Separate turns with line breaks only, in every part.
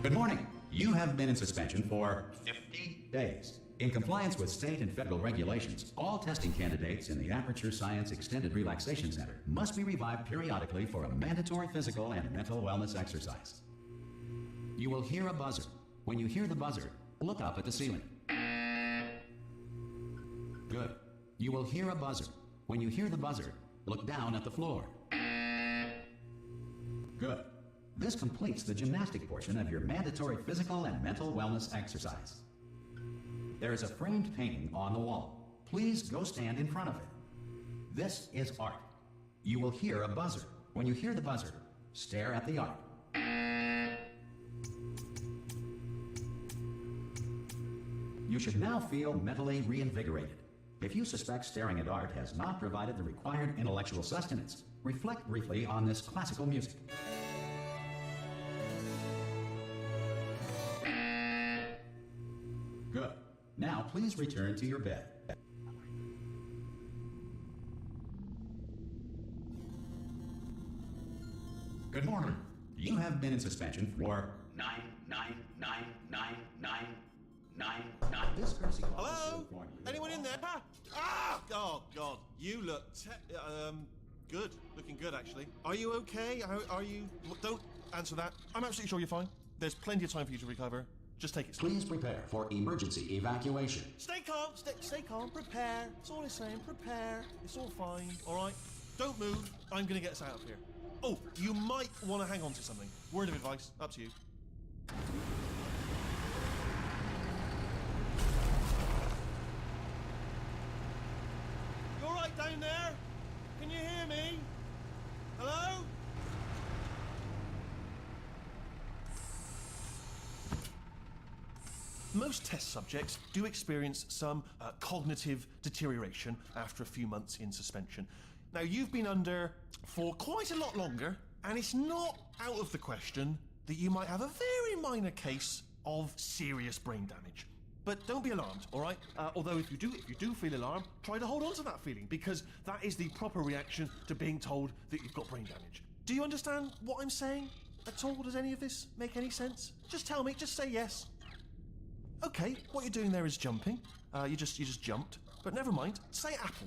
Good morning. You have been in suspension for 50 days. In compliance with state and federal regulations, all testing candidates in the Aperture Science Extended Relaxation Center must be revived periodically for a mandatory physical and mental wellness exercise. You will hear a buzzer. When you hear the buzzer, look up at the ceiling. Good. You will hear a buzzer. When you hear the buzzer, look down at the floor. Good. This completes the gymnastic portion of your mandatory physical and mental wellness exercise. There is a framed painting on the wall. Please go stand in front of it. This is art. You will hear a buzzer. When you hear the buzzer, stare at the art. You should now feel mentally reinvigorated. If you suspect staring at art has not provided the required intellectual sustenance, reflect briefly on this classical music. Good. Now please return to your bed. Good morning. You have been in suspension for 9999999. This courtesy call is to
Hello?
inform you.
Anyone in there? Ah! Oh, God. You look good. Looking good, actually. Are you okay? Are you... Don't answer that. I'm absolutely sure you're fine. There's plenty of time for you to recover. Just take it slow.
Please prepare for emergency evacuation.
Stay calm. Stay calm. Prepare. It's all the same. Prepare. It's all fine. All right? Don't move. I'm going to get us out of here. Oh, you might want to hang on to something. Word of advice. Up to you. You all right down there? Can you hear me? Hello? Most test subjects do experience some cognitive deterioration after a few months in suspension. Now, you've been under for quite a lot longer, and it's not out of the question that you might have a very minor case of serious brain damage. But don't be alarmed, all right? Although if you do feel alarmed, try to hold on to that feeling, because that is the proper reaction to being told that you've got brain damage. Do you understand what I'm saying at all? Does any of this make any sense? Just tell me, just say yes. Okay, what you're doing there is jumping. You just jumped. But never mind. Say apple.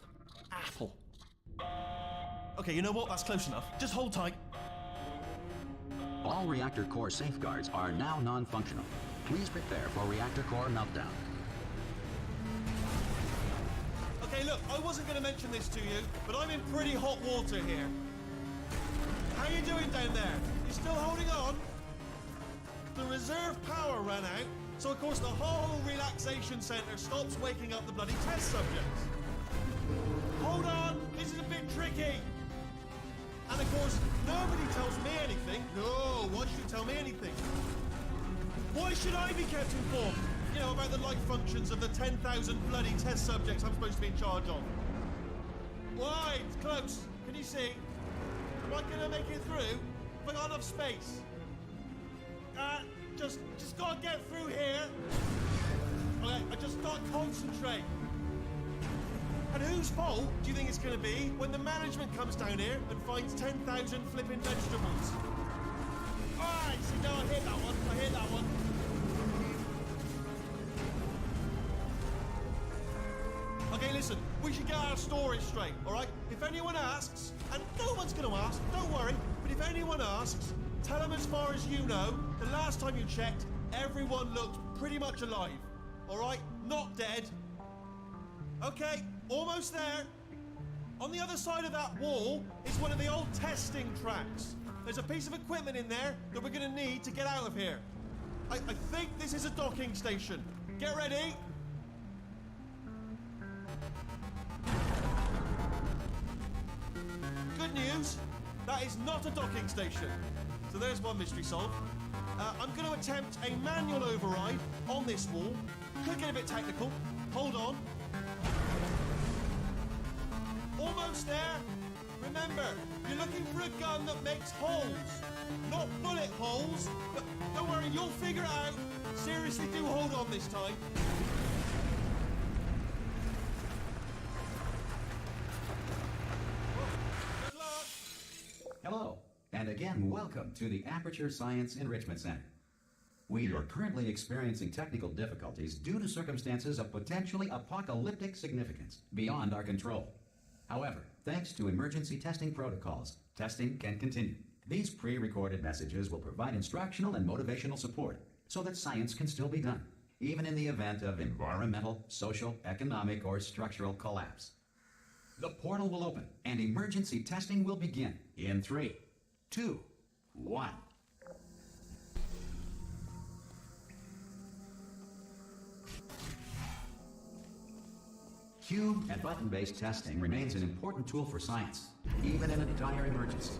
Apple. Okay, you know what? That's close enough. Just hold tight.
All reactor core safeguards are now non-functional. Please prepare for reactor core meltdown.
Okay, look, I wasn't going to mention this to you, but I'm in pretty hot water here. How you doing down there? You still holding on? The reserve power ran out. So, of course, the whole relaxation centre stops waking up the bloody test subjects. Hold on, this is a bit tricky. And, of course, nobody tells me anything. No, why should you tell me anything? Why should I be kept informed? You know, about the life functions of the 10,000 bloody test subjects I'm supposed to be in charge of. Why? It's close. Can you see? Am I going to make it through? Have I got enough space? Just gotta get through here. Okay, I just gotta concentrate. And whose fault do you think it's gonna be when the management comes down here and finds 10,000 flipping vegetables? Alright, so now I hit that one. Okay, listen, we should get our story straight, alright? If anyone asks, and no one's gonna ask, don't worry, but if anyone asks, tell them as far as you know, the last time you checked, everyone looked pretty much alive. All right? Not dead. Okay, almost there. On the other side of that wall is one of the old testing tracks. There's a piece of equipment in there that we're going to need to get out of here. I think this is a docking station. Get ready. Good news, that is not a docking station. So there's one mystery solved. I'm going to attempt a manual override on this wall. Could get a bit technical. Hold on. Almost there. Remember, you're looking for a gun that makes holes. Not bullet holes, but don't worry, you'll figure it out. Seriously, do hold on this time. Good luck.
Hello, and again, welcome to the Aperture Science Enrichment Center. We are currently experiencing technical difficulties due to circumstances of potentially apocalyptic significance beyond our control. However, thanks to emergency testing protocols, testing can continue. These pre-recorded messages will provide instructional and motivational support so that science can still be done, even in the event of environmental, social, economic, or structural collapse. The portal will open and emergency testing will begin in 3, 2, 1. Cube and button-based testing remains an important tool for science, even in a dire emergency.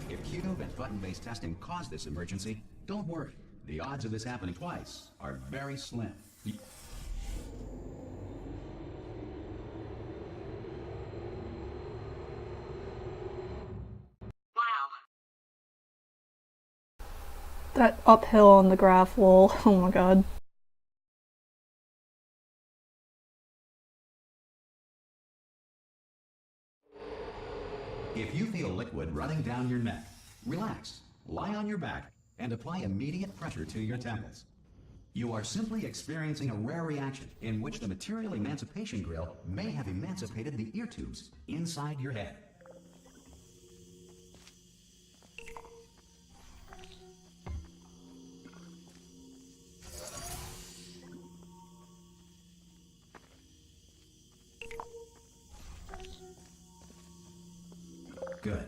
If cube and button-based testing caused this emergency, don't worry. The odds of this happening twice are very slim.
That uphill on the graph wall, oh my god.
If you feel liquid running down your neck, relax, lie on your back, and apply immediate pressure to your temples. You are simply experiencing a rare reaction in which the material emancipation grill may have emancipated the ear tubes inside your head. Good.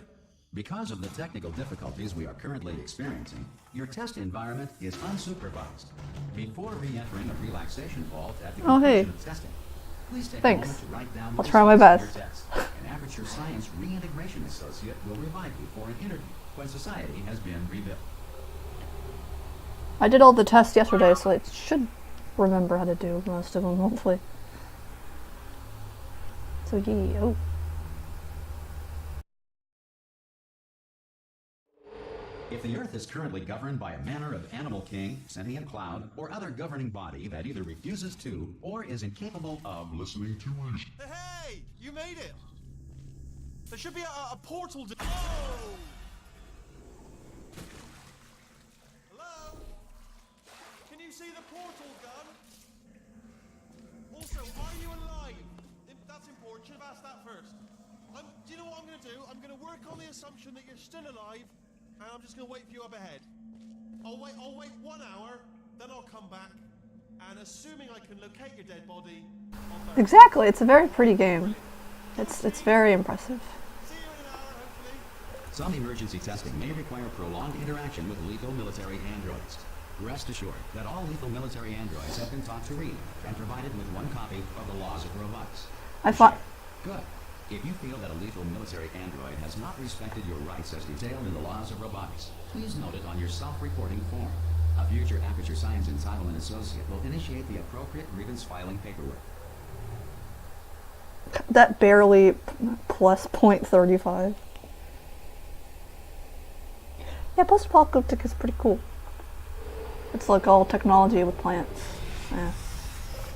Because of the technical difficulties we are currently experiencing, your test environment is unsupervised. Before re-entering a relaxation vault at the conclusion of testing, please take a moment to write down the
I'll try my
results of
best.
your test. An Aperture Science Reintegration Associate will revive you for an interview when society has been rebuilt.
I did all the tests yesterday, so I should remember how to do most of them, hopefully. So yeah, oh.
If the Earth is currently governed by a manner of animal king, sentient cloud, or other governing body that either refuses to or is incapable of listening to us.
Hey! You made it! There should be a portal to... Oh! Hello? Can you see the portal gun? Also, are you alive? That's important. Should have asked that first. Do you know what I'm going to do? I'm going to work on the assumption that you're still alive, and I'm just going to wait for you up ahead. I'll wait 1 hour, then I'll come back, and assuming I can locate your dead body, I'll burn it.
Exactly, it's a very pretty game. It's very impressive.
See you in an hour, hopefully.
Some emergency testing may require prolonged interaction with lethal military androids. Rest assured that all lethal military androids have been taught to read and provided with one copy of the laws of robotics.
I thought...
Good. If you feel that a lethal military android has not respected your rights as detailed in the laws of robotics, please note it on your self-reporting form. A future Aperture Science Entitlement Associate will initiate the appropriate grievance filing paperwork.
That barely plus 0.35. Yeah, post-apocalyptic is pretty cool. It's like all technology with plants. Yeah.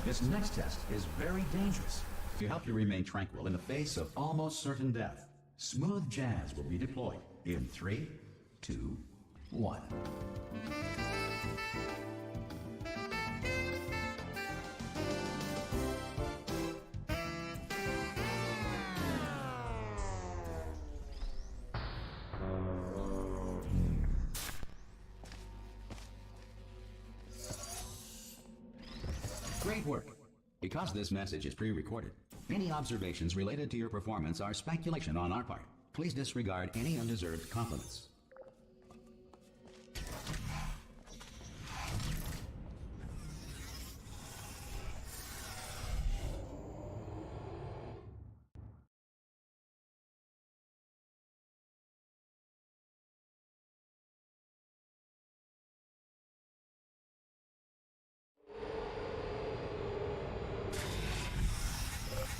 This next test is very dangerous. To help you remain tranquil in the face of almost certain death, smooth jazz will be deployed in 3, 2, 1. Great work. Because this message is pre-recorded, any observations related to your performance are speculation on our part. Please disregard any undeserved compliments.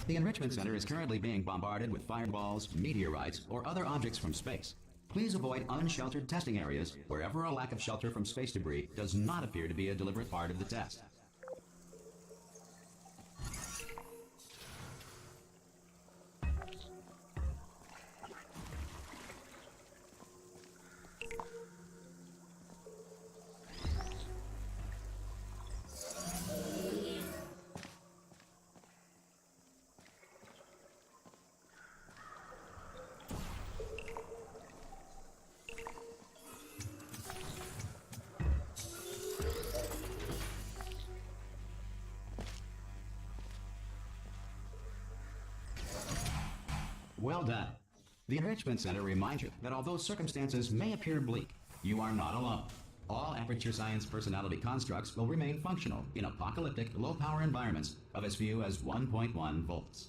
The Enrichment Center is currently being bombarded with fireballs, meteorites, or other objects from space. Please avoid unsheltered testing areas wherever a lack of shelter from space debris does not appear to be a deliberate part of the test. Well done. The Enrichment Center reminds you that although circumstances may appear bleak, you are not alone. All Aperture Science personality constructs will remain functional in apocalyptic, low-power environments of as few as 1.1 volts.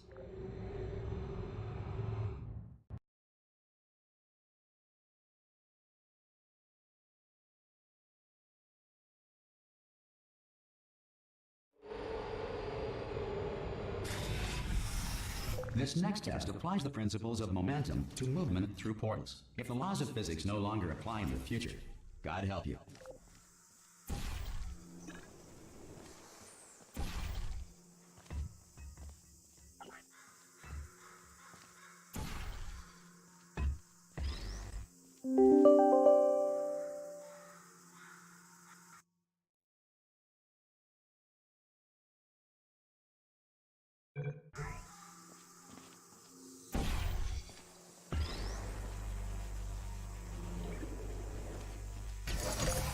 This next test applies the principles of momentum to movement through portals. If the laws of physics no longer apply in the future, God help you.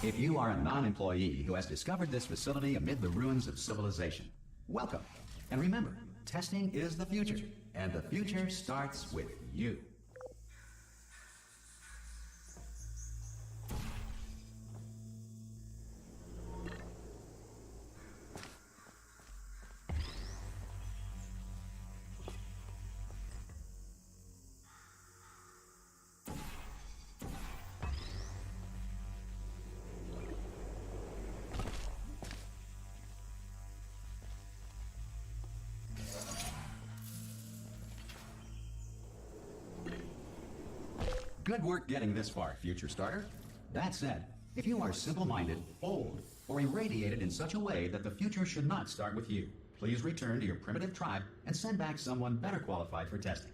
If you are a non-employee who has discovered this facility amid the ruins of civilization, welcome. And remember, testing is the future, and the future starts with you. Good work getting this far, future starter. That said, if you are simple-minded, old, or irradiated in such a way that the future should not start with you, please return to your primitive tribe and send back someone better qualified for testing.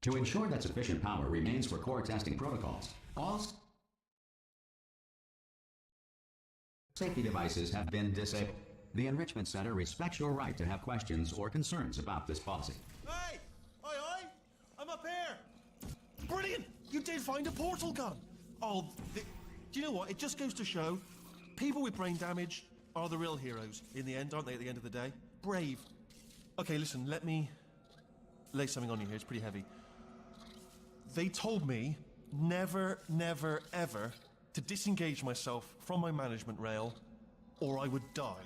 To ensure that sufficient power remains for core testing protocols, all safety devices have been disabled. The Enrichment Center respects your right to have questions or concerns about this policy.
Hey! Oi, oi! I'm up here! Brilliant! You did find a portal gun! Oh, do you know what? It just goes to show, people with brain damage are the real heroes in the end, aren't they, at the end of the day? Brave. Okay, listen, let me lay something on you here. It's pretty heavy. They told me never, never, ever to disengage myself from my management rail or I would die.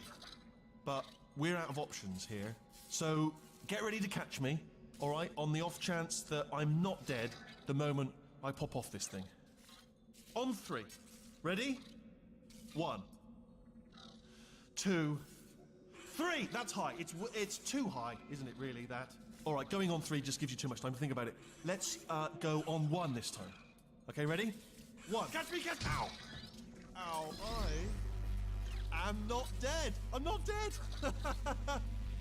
But we're out of options here. So get ready to catch me, all right, on the off chance that I'm not dead the moment I pop off this thing. On 3. Ready? 1, 2, 3. That's high. It's too high, isn't it, really, that? All right, going on 3 just gives you too much time to think about it. Let's go on 1 this time. Okay, ready? 1. Catch me, catch me! Ow! Ow, I am not dead. I'm not dead.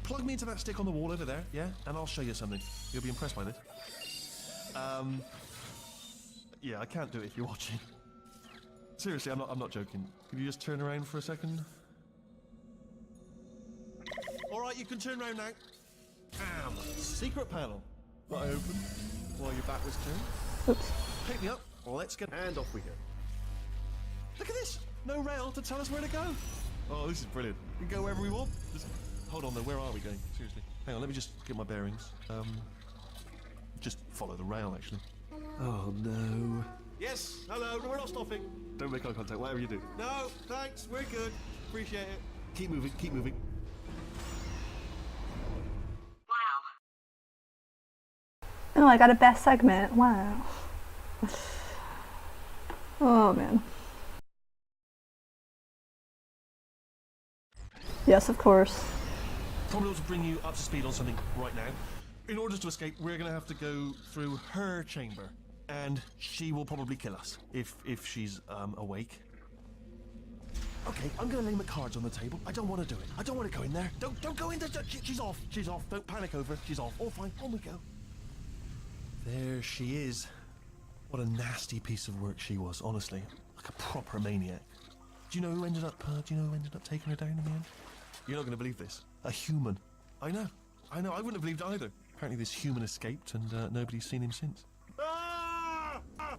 Plug me into that stick on the wall over there, yeah? And I'll show you something. You'll be impressed by this. Yeah, I can't do it if you're watching. Seriously, I'm not joking. Can you just turn around for a second? All right, you can turn around now. Secret panel. That I opened while your back was turned.
Oops.
Pick me up. Let's get... And off we go. Look at this. No rail to tell us where to go. Oh, this is brilliant. We can go wherever we want. Hold on, though. Where are we going? Seriously. Hang on, let me just get my bearings. Just follow the rail, actually. Oh, no. Yes, hello. No, we're not stopping. Don't make eye contact, whatever you do. No, thanks. We're good. Appreciate it. Keep moving, keep moving.
Oh, I got a best segment. Wow. Oh, man. Yes, of course.
Probably ought to bring you up to speed on something right now. In order to escape, we're going to have to go through her chamber. And she will probably kill us, if she's, awake. Okay, I'm going to lay my cards on the table. I don't want to do it. I don't want to go in there. Don't go in there. She's off. She's off. Don't panic over. She's off. All fine. On we go. There she is. What a nasty piece of work she was, honestly. Like a proper maniac. Do you know who ended up taking her down in the end? You're not going to believe this. A human. I know. I wouldn't have believed either. Apparently this human escaped and nobody's seen him since. Ah!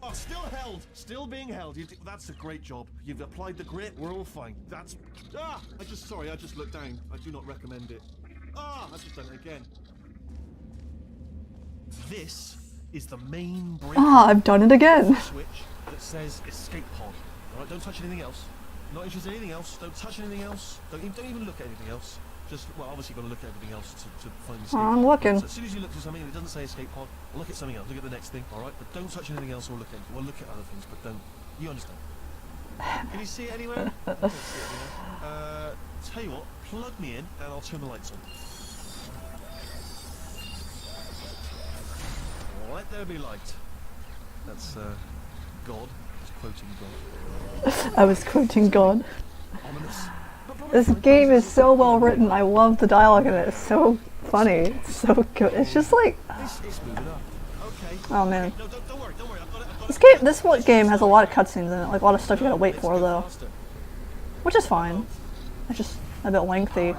Oh, still held. Still being held. That's a great job. You've applied the grit. We're all fine. That's... Ah! Sorry, I just looked down. I do not recommend it. Ah! I've just done it again. This is the main break.
Ah, I've done it again.
Switch that says escape pod. Alright, don't touch anything else. Not interested in anything else. Don't touch anything else. Don't even look at anything else. Just, well, obviously you've got to look at everything else to find the escape pod.
I'm looking.
So as soon as you look for something and it doesn't say escape pod, look at something else. Look at the next thing, alright? But don't touch anything else or look at... Well, look at other things, but don't... You understand? Can you see it anywhere? I don't see it anywhere. Tell you what, plug me in and I'll turn the lights on. Let there be light. That's, God. He's quoting God.
I was quoting God.
Ominous.
This game is so well written. I love the dialogue in it. It's so funny. It's so good. It's just like...
It's moving up. Okay.
Oh man.
No, don't worry. I've got it.
This game has a lot of cutscenes in it. Like a lot of stuff you gotta wait for though. Which is fine. It's just a bit lengthy.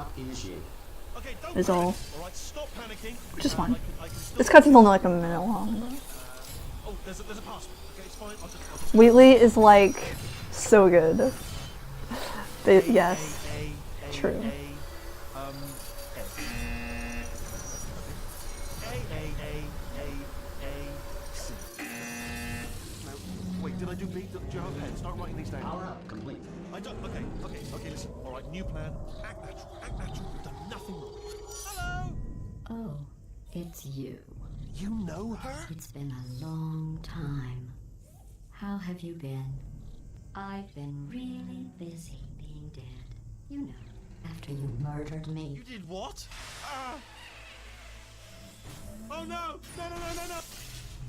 Okay,
Is all.
Alright, stop panicking.
Which is fine.
I can still...
This cutscene's only like a minute long.
Oh, there's a password. Okay, it's fine. I'll just...
Wheatley is like so good. Yes. True.
Wait, did I do B? Do you have a pen? Start writing these down.
Power up complete.
I don't... Okay, listen. Alright, new plan. Act natural. You've done nothing wrong. Hello!
Oh, it's you.
You know her?
It's been a long time. How have you been? I've been really busy being dead. You know, after you murdered me.
You did what? Oh no! No!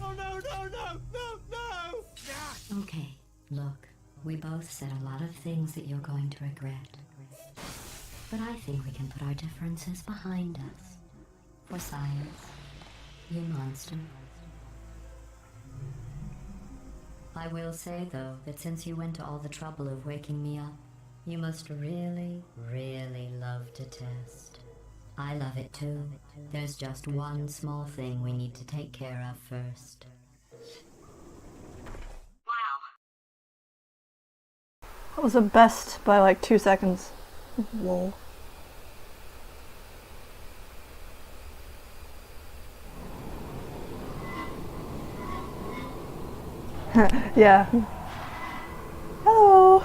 Oh no!
Okay, look, we both said a lot of things that you're going to regret. But I think we can put our differences behind us. For science, you monster. I will say, though, that since you went to all the trouble of waking me up, you must really, really love to test. I love it too. There's just one small thing we need to take care of first.
That was the best by like 2 seconds. Lol. Yeah. Hello.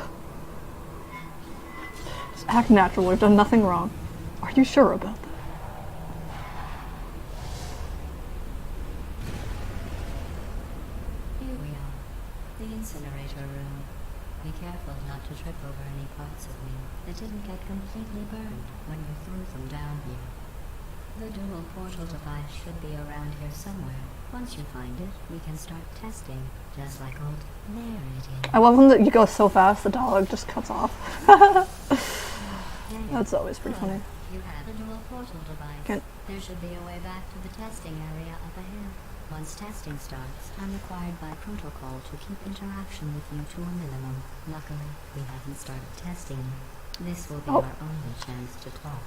Just act natural. We've done nothing wrong. Are you sure about that?
Here we are. The incinerator room. Be careful not to trip over any parts of me that didn't get completely burned when you threw them down here. The dual portal device should be around here somewhere. Once you find it, we can start testing, just like old Mary did.
I love when you go so fast the dialogue just cuts off. That's always pretty funny.
You have a dual portal device. There should be a way back to the testing area up ahead. Once testing starts, I'm required by protocol to keep interaction with you to a minimum. Luckily, we haven't started testing yet. This will be our only chance to talk.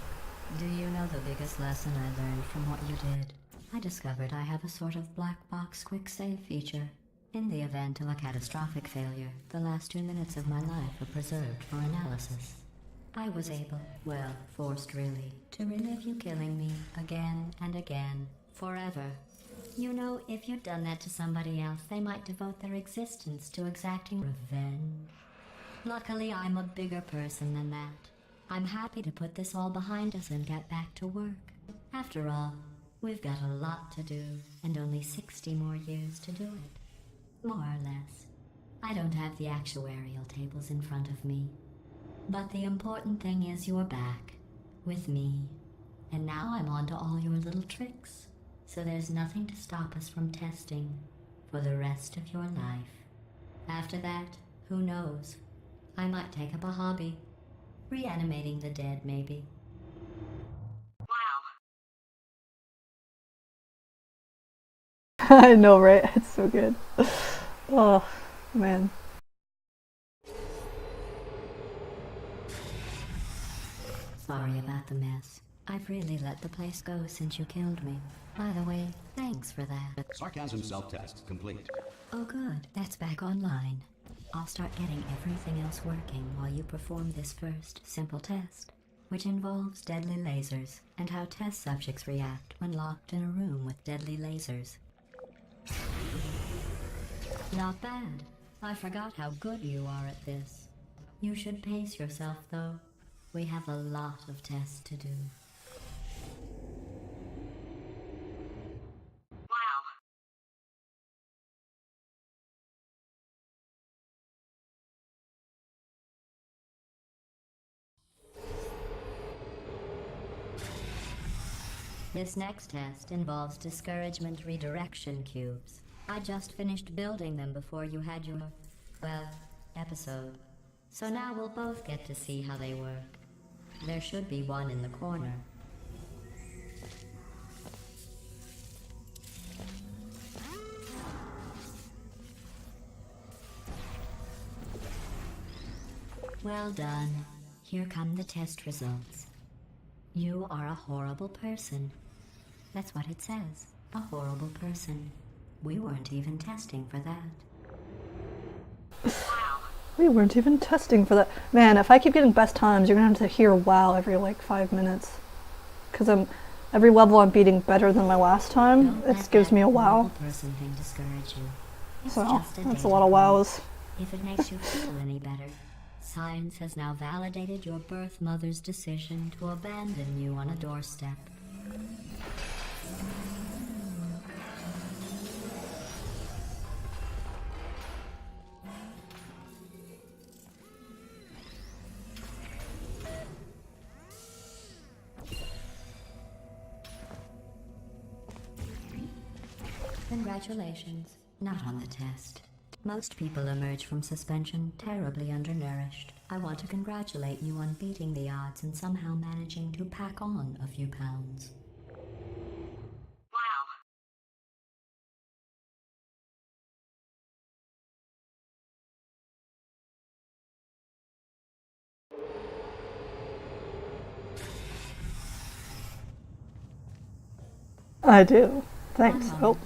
Do you know the biggest lesson I learned from what you did? I discovered I have a sort of black box quick save feature. In the event of a catastrophic failure, the last 2 minutes of my life are preserved for analysis. I was able, well, forced really, to relive you killing me again and again, forever. You know, if you'd done that to somebody else, they might devote their existence to exacting revenge. Luckily, I'm a bigger person than that. I'm happy to put this all behind us and get back to work. After all, we've got a lot to do, and only 60 more years to do it. More or less. I don't have the actuarial tables in front of me. But the important thing is you're back, with me. And now I'm on to all your little tricks. So there's nothing to stop us from testing for the rest of your life. After that, who knows? I might take up a hobby. Reanimating the dead, maybe.
I know, right? It's so good. Oh, man.
Sorry about the mess. I've really let the place go since you killed me. By the way, thanks for that.
Sarcasm self-test complete.
Oh good, that's back online. I'll start getting everything else working while you perform this first simple test, which involves deadly lasers and how test subjects react when locked in a room with deadly lasers. Not bad. I forgot how good you are at this. You should pace yourself, though. We have a lot of tests to do. Wow. This next test involves discouragement redirection cubes. I just finished building them before you had your, well, episode. So now we'll both get to see how they work. There should be one in the corner. Well done. Here come the test results. You are a horrible person. That's what it says. A horrible person. We weren't even testing for that.
We weren't even testing for that. Man, if I keep getting best times, you're gonna have to hear wow every like 5 minutes. Cause every level I'm beating better than my last time. It gives me a wow.
Person thing discourage you. It's
So
just
that's a
data
lot of
point.
wows.
If it makes you feel any better, science has now validated your birth mother's decision to abandon you on a doorstep. Congratulations. Not on the test. Most people emerge from suspension terribly undernourished. I want to congratulate you on beating the odds and somehow managing to pack on a few pounds. Wow.
I do. Thanks. Oh,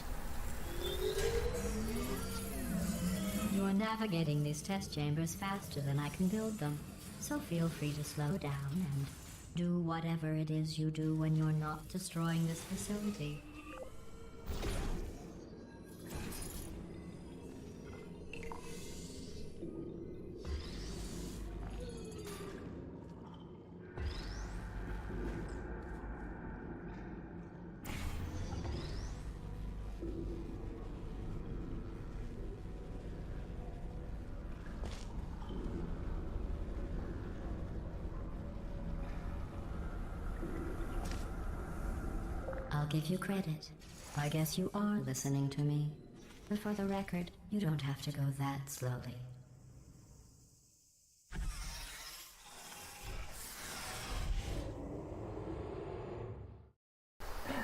You're navigating these test chambers faster than I can build them, so feel free to slow down and do whatever it is you do when you're not destroying this facility. I'll give you credit. I guess you are listening to me. But for the record, you don't have to go that slowly.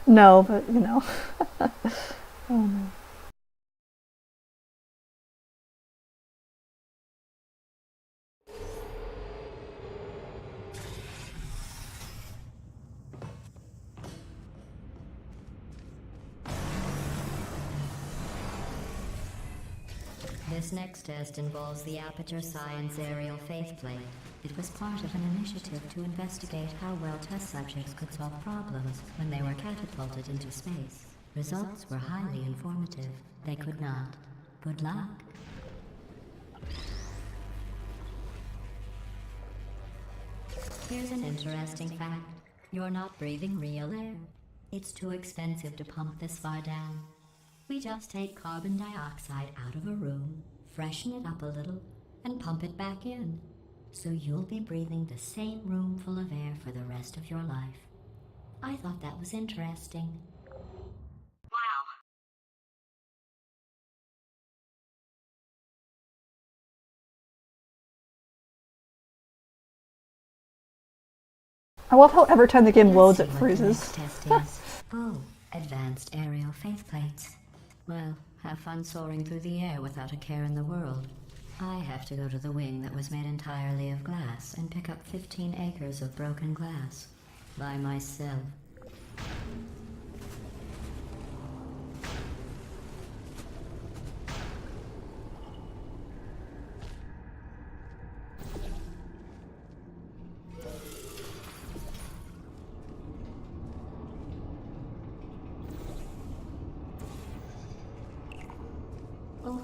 no, but you know. Oh no.
This next test involves the Aperture Science Aerial Faithplate. It was part of an initiative to investigate how well test subjects could solve problems when they were catapulted into space. Results were highly informative. They could not. Good luck. Here's an interesting fact. You're not breathing real air. It's too expensive to pump this far down. We just take carbon dioxide out of a room, freshen it up a little, and pump it back in. So you'll be breathing the same room full of air for the rest of your life. I thought that was interesting. Wow.
I love how every time the game loads, it
Let's see what the
freezes.
next test is. Oh, advanced aerial faithplates. Well, have fun soaring through the air without a care in the world. I have to go to the wing that was made entirely of glass and pick up 15 acres of broken glass. By myself.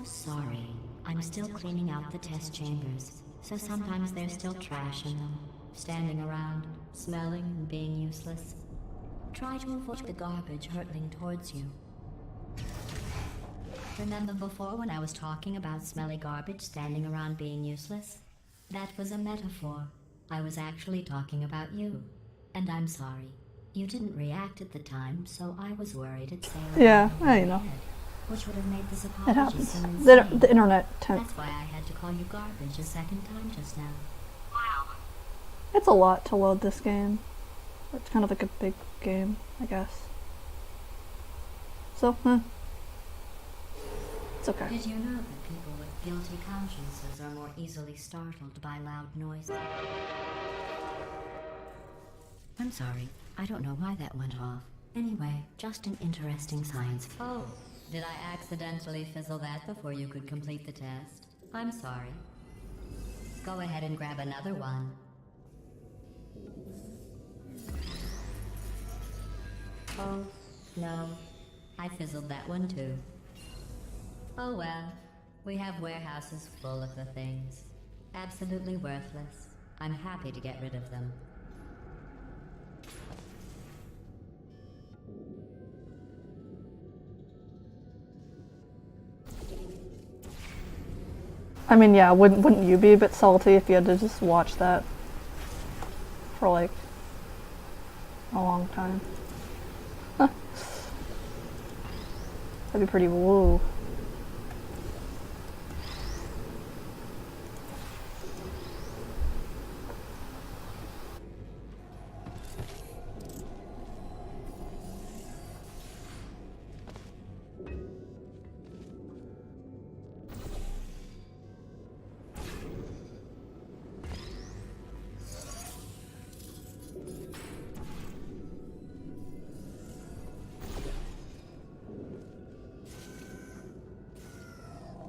sorry. I'm still cleaning out the test chambers, so sometimes there's still trash in them, standing around, smelling and being useless. Try to avoid the garbage hurtling towards you. Remember before when I was talking about smelly garbage standing around being useless? That was a metaphor. I was actually talking about you. And I'm sorry. You didn't react at the time, so I was worried it'd sail
Yeah,
around in
you know.
your head, which would have made this
It
apology
happens.
so
The
insane.
internet
That's why I had to call you garbage a second time just now.
It's a lot to load this game. It's kind of like a big game, I guess. So, it's okay.
Did you know that people with guilty consciences are more easily startled by loud noise? I'm sorry. I don't know why that went off. Anyway, just an interesting science. Oh, did I accidentally fizzle that before you could complete the test? I'm sorry. Go ahead and grab another one. Oh, no. I fizzled that one too. Oh well. We have warehouses full of the things. Absolutely worthless. I'm happy to get rid of them.
I mean, yeah, wouldn't you be a bit salty if you had to just watch that for like a long time? Huh. That'd be pretty woo.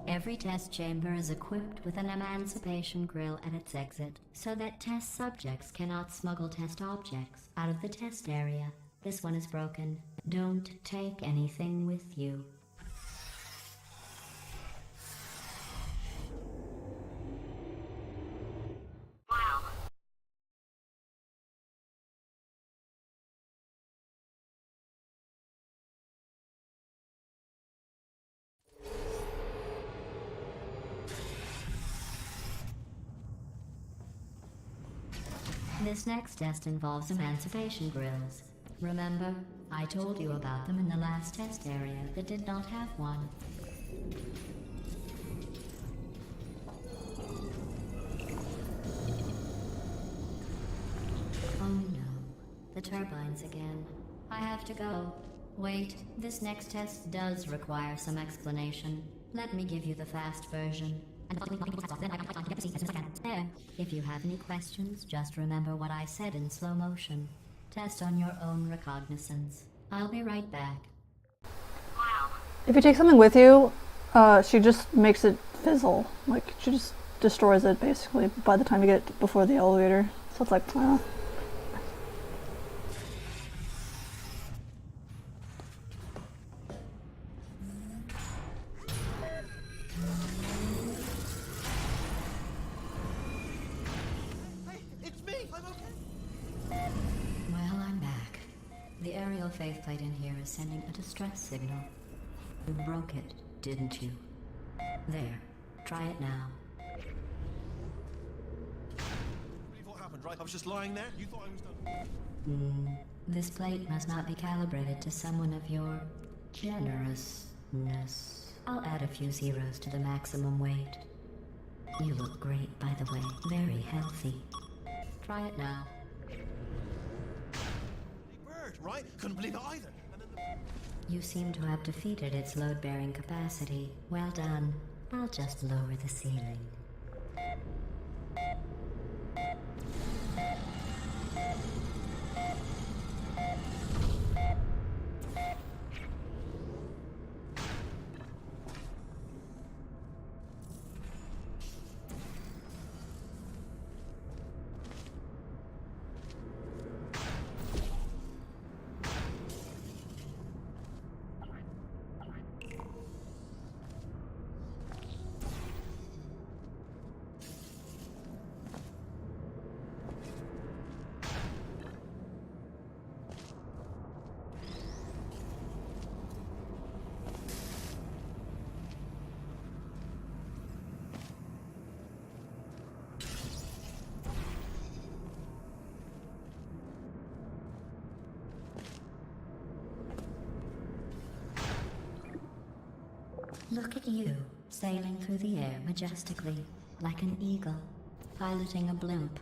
Every test chamber is equipped with an emancipation grill at its exit, so that test subjects cannot smuggle test objects out of the test area. This one is broken. Don't take anything with you. This next test involves emancipation grills. Remember, I told you about them in the last test area that did not have one. Oh no, the turbines again. I have to go. Wait, this next test does require some explanation. Let me give you the fast version. There. If you have any questions, just remember what I said in slow motion. Test on your own recognizance. I'll be right back.
If you take something with you, she just makes it fizzle. Like, she just destroys it, basically, by the time you get before the elevator. So it's like,
Well, I'm back. The aerial faceplate in here is sending a distress signal. You broke it, didn't you? There. Try it now.
What happened, right? I was just lying there. You thought I was done.
This plate must not be calibrated to someone of your generousness. I'll add a few zeros to the maximum weight. You look great, by the way. Very healthy. Try it now.
Bird, right? Couldn't believe it either. And then
You seem to have defeated its load-bearing capacity. Well done. I'll just lower the ceiling. Look at you, sailing through the air majestically, like an eagle, piloting a blimp.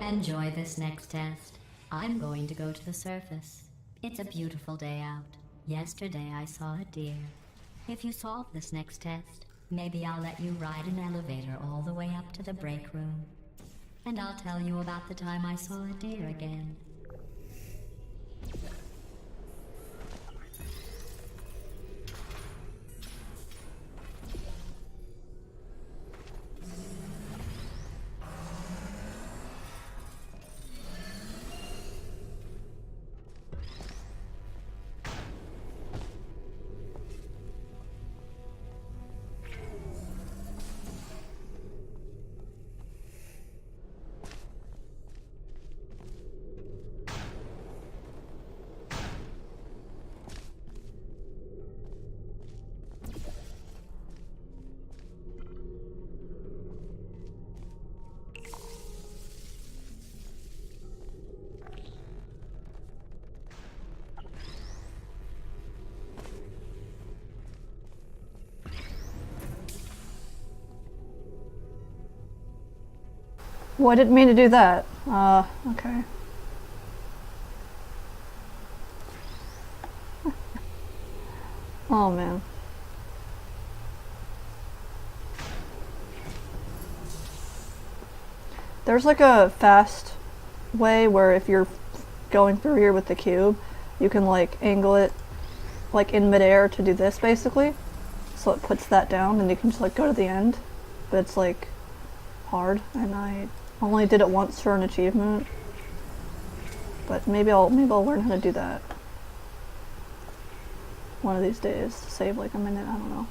Enjoy this next test. I'm going to go to the surface. It's a beautiful day out. Yesterday I saw a deer. If you solve this next test, maybe I'll let you ride an elevator all the way up to the break room. And I'll tell you about the time I saw a deer again.
Well, I didn't mean to do that. Okay. Oh man. There's like a fast way where if you're going through here with the cube, you can like angle it like in midair to do this basically. So it puts that down and you can just like go to the end. But it's like hard, and I only did it once for an achievement. But maybe I'll learn how to do that one of these days to save like a minute. I don't know.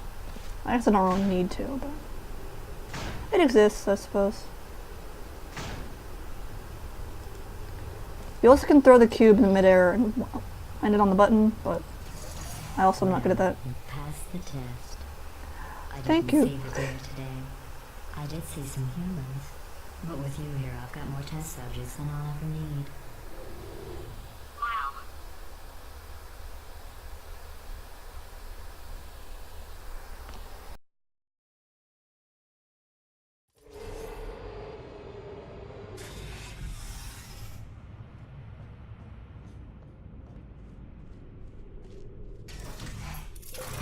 I guess I don't really need to, but it exists, I suppose. You also can throw the cube in midair and end it on the button, but I also am not good at that.
You passed the test. I
Thank
didn't
you.
see the deer today. I did see some humans, but with you here, I've got more test subjects than I'll ever need. Wow.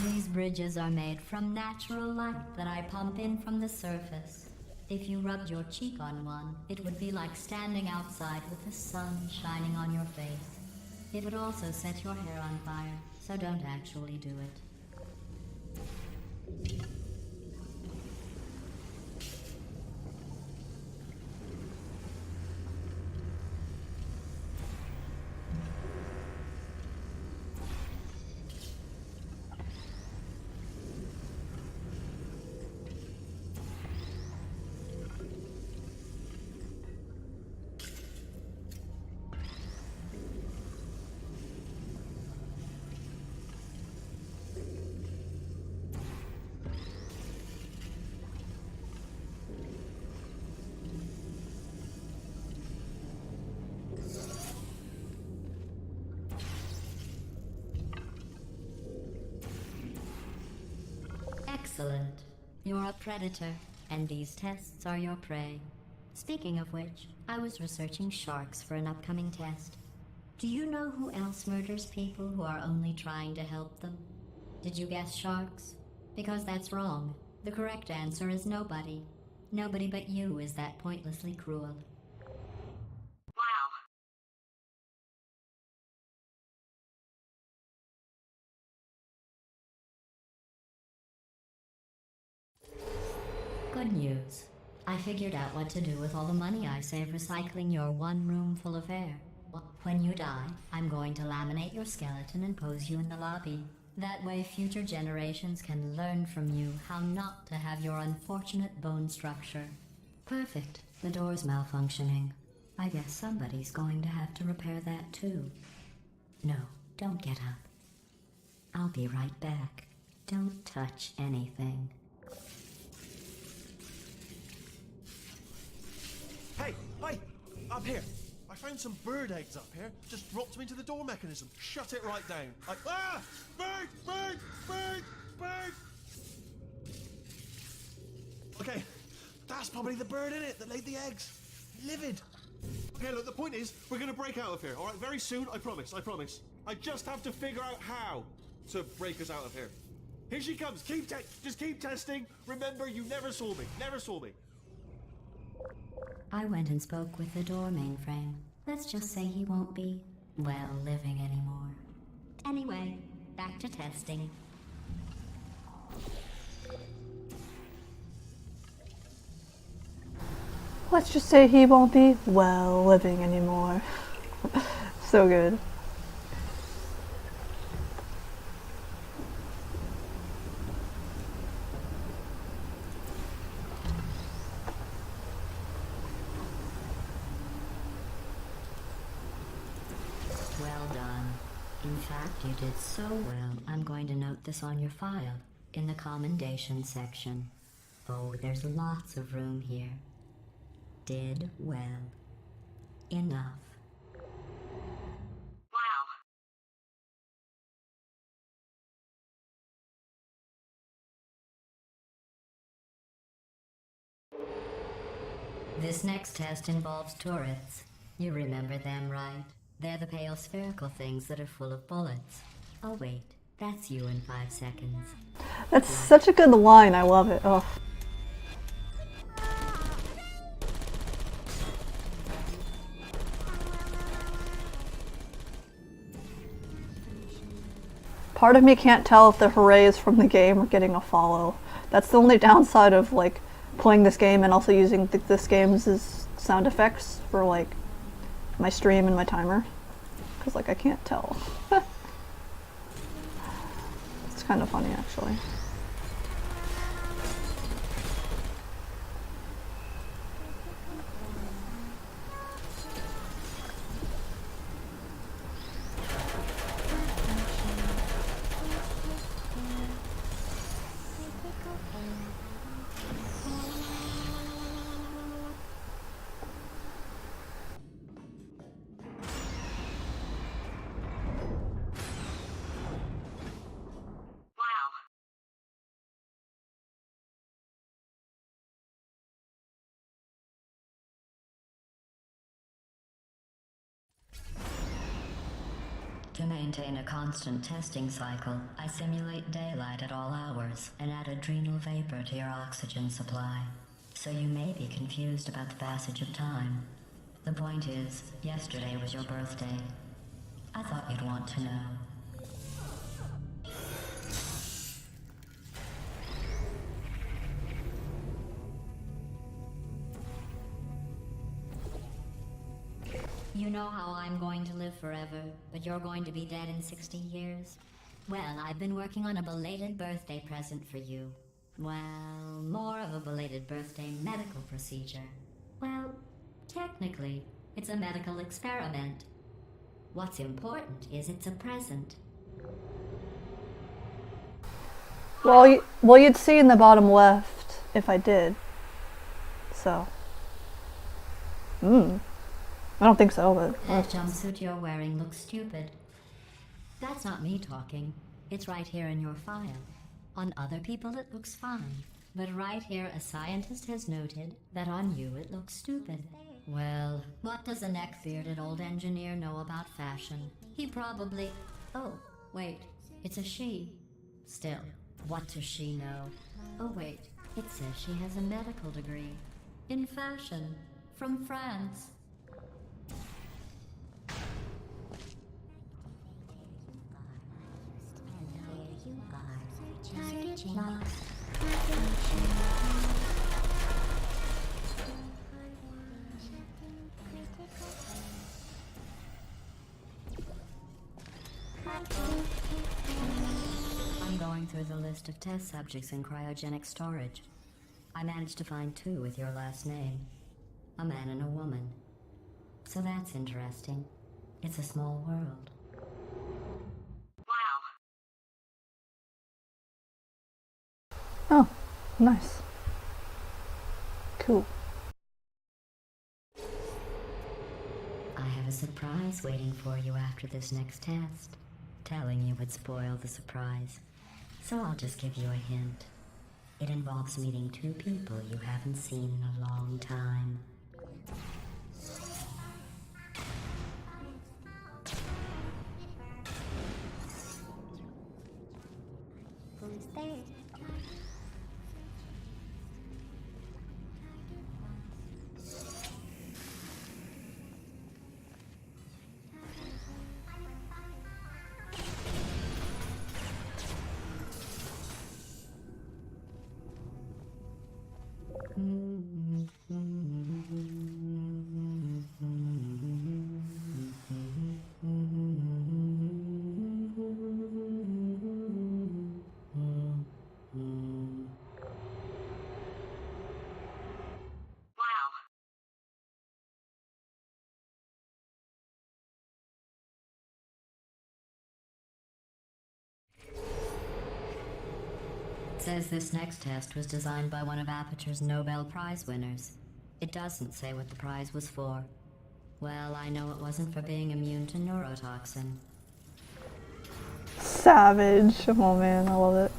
These bridges are made from natural light that I pump in from the surface. If you rubbed your cheek on one, it would be like standing outside with the sun shining on your face. It would also set your hair on fire, so don't actually do it. Excellent. You're a predator, and these tests are your prey. Speaking of which, I was researching sharks for an upcoming test. Do you know who else murders people who are only trying to help them? Did you guess sharks? Because that's wrong. The correct answer is nobody. Nobody but you is that pointlessly cruel. Wow. Good news. I figured out what to do with all the money I save recycling your one room full of air. When you die, I'm going to laminate your skeleton and pose you in the lobby. That way future generations can learn from you how not to have your unfortunate bone structure. Perfect. The door's malfunctioning. I guess somebody's going to have to repair that too. No, don't get up. I'll be right back. Don't touch anything.
Hey, up here. I found some bird eggs up here. Just dropped them into the door mechanism. Shut it right down. Bird! Okay, that's probably the bird in it that laid the eggs. Livid. Okay, look, the point is, we're gonna break out of here, all right? Very soon, I promise. I just have to figure out how to break us out of here. Here she comes. Just keep testing. Remember, you never saw me.
I went and spoke with the door mainframe. Let's just say he won't be, well, living anymore. Anyway, back to testing.
Let's just say he won't be, well, living anymore. So good.
Well done. In fact, you did so well, I'm going to note this on your file, in the commendation section. Oh, there's lots of room here. Did well. Enough. Wow. This next test involves turrets. You remember them, right? They're the pale spherical things that are full of bullets. Oh wait, that's you in 5 seconds.
That's such a good line. I love it. Oh. Part of me can't tell if the hoorays from the game are getting a follow. That's the only downside of like playing this game and also using this game's as sound effects for like my stream and my timer. Because like I can't tell. It's kind of funny actually.
To maintain a constant testing cycle, I simulate daylight at all hours and add adrenal vapor to your oxygen supply. So you may be confused about the passage of time. The point is, yesterday was your birthday. I thought you'd want to know. You know how I'm going to live forever, but you're going to be dead in 60 years? Well, I've been working on a belated birthday present for you. Well, more of a belated birthday medical procedure. Well, technically, it's a medical experiment. What's important is it's a present.
Well, you'd see in the bottom left if I did. So. I don't think so, but...
That jumpsuit you're wearing looks stupid. That's not me talking. It's right here in your file. On other people it looks fine. But right here a scientist has noted that on you it looks stupid. Well, what does a neck-bearded old engineer know about fashion? He probably... Oh, wait. It's a she. Still, what does she know? Oh wait, it says she has a medical degree. In fashion. From France. through the list of test subjects in cryogenic storage. I managed to find 2 with your last name. A man and a woman. So that's interesting. It's a small world.
Oh, nice. Cool.
I have a surprise waiting for you after this next test. Telling you would spoil the surprise. So I'll just give you a hint. It involves meeting 2 people you haven't seen in a long time. Who's there? It says this next test was designed by one of Aperture's Nobel Prize winners. It doesn't say what the prize was for. Well, I know it wasn't for being immune to neurotoxin.
Savage. Oh man, I love it.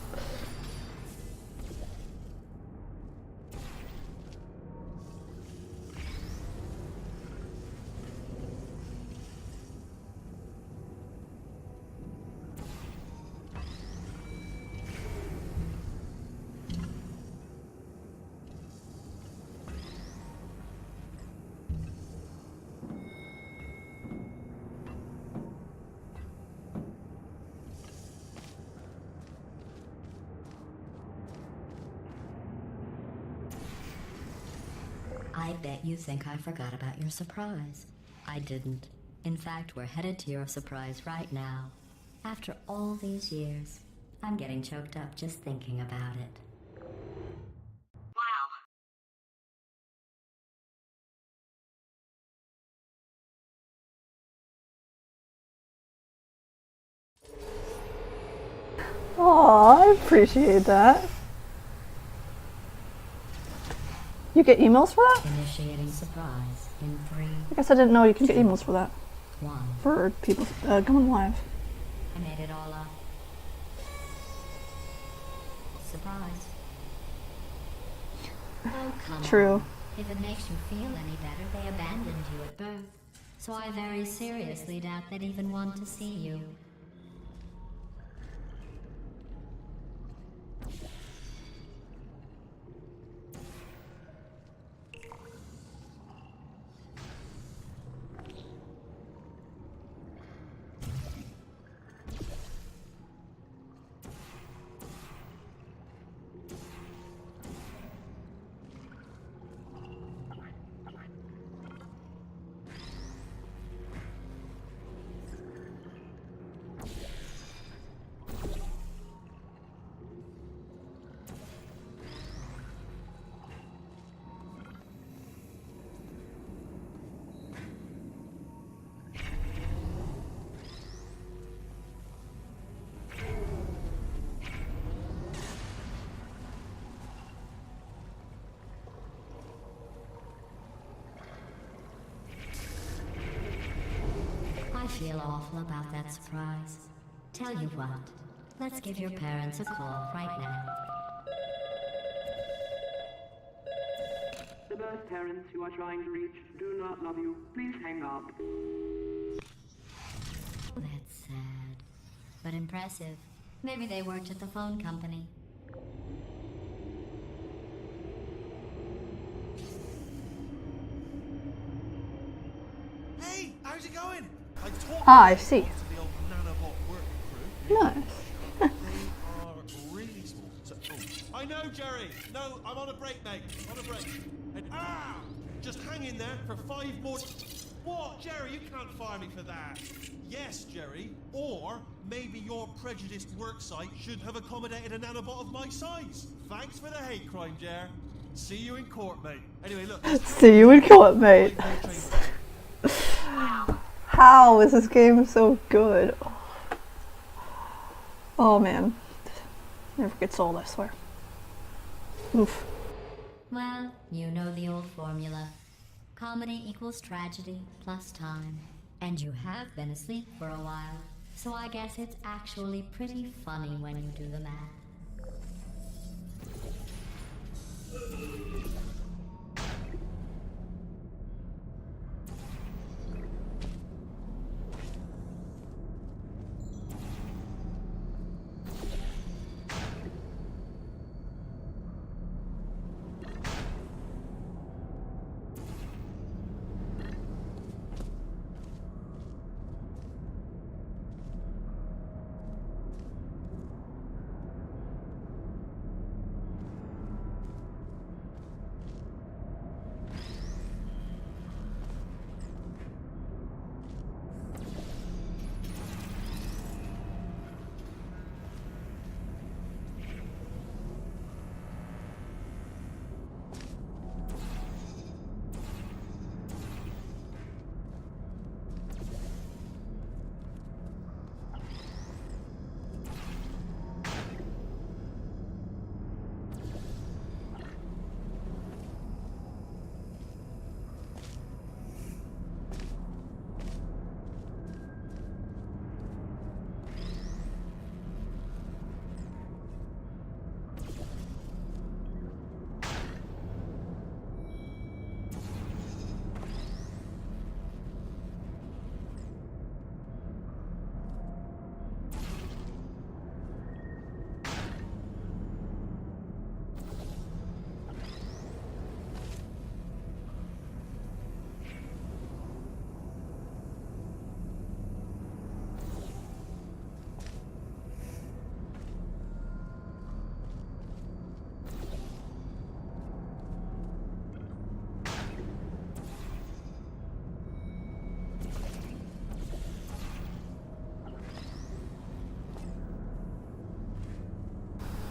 I bet you think I forgot about your surprise. I didn't. In fact, we're headed to your surprise right now. After all these years, I'm getting choked up just thinking about it.
Oh, I appreciate that. You get emails for that?
Initiating surprise in 3,
I guess I didn't know you can get emails for that.
1.
For people going live.
I made it all up. Surprise. Oh, come
True.
on. If it makes you feel any better, they abandoned you at birth. So I very seriously doubt they'd even want to see you. I feel awful about that surprise. Tell you what, let's give your parents a call right now.
The birth parents you are trying to reach do not love you. Please hang up.
That's sad, but impressive. Maybe they worked at the phone company.
Hey, how's it going? I
I see.
to the old nanobot work crew.
Nice.
They are really small. So, I know, Jerry. No, I'm on a break, mate. On a break. And just hang in there for 5 more. What, Jerry? You can't fire me for that. Yes, Jerry. Or maybe your prejudiced worksite should have accommodated a nanobot of my size. Thanks for the hate crime, Jer. See you in court, mate. Anyway, look.
See you in court, mate. How is this game so good? Oh man. Never gets old, I swear. Oof.
Well, you know the old formula. Comedy equals tragedy plus time. And you have been asleep for a while, so I guess it's actually pretty funny when you do the math.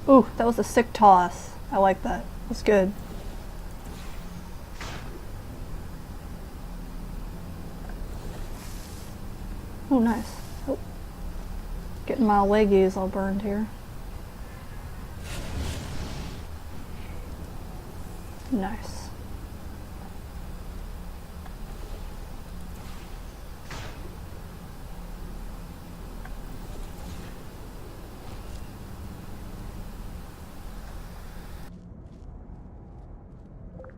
Ooh, that was a sick toss. I like that. That's good. Oh, nice. Oh. Getting my leggies all burned here. Nice.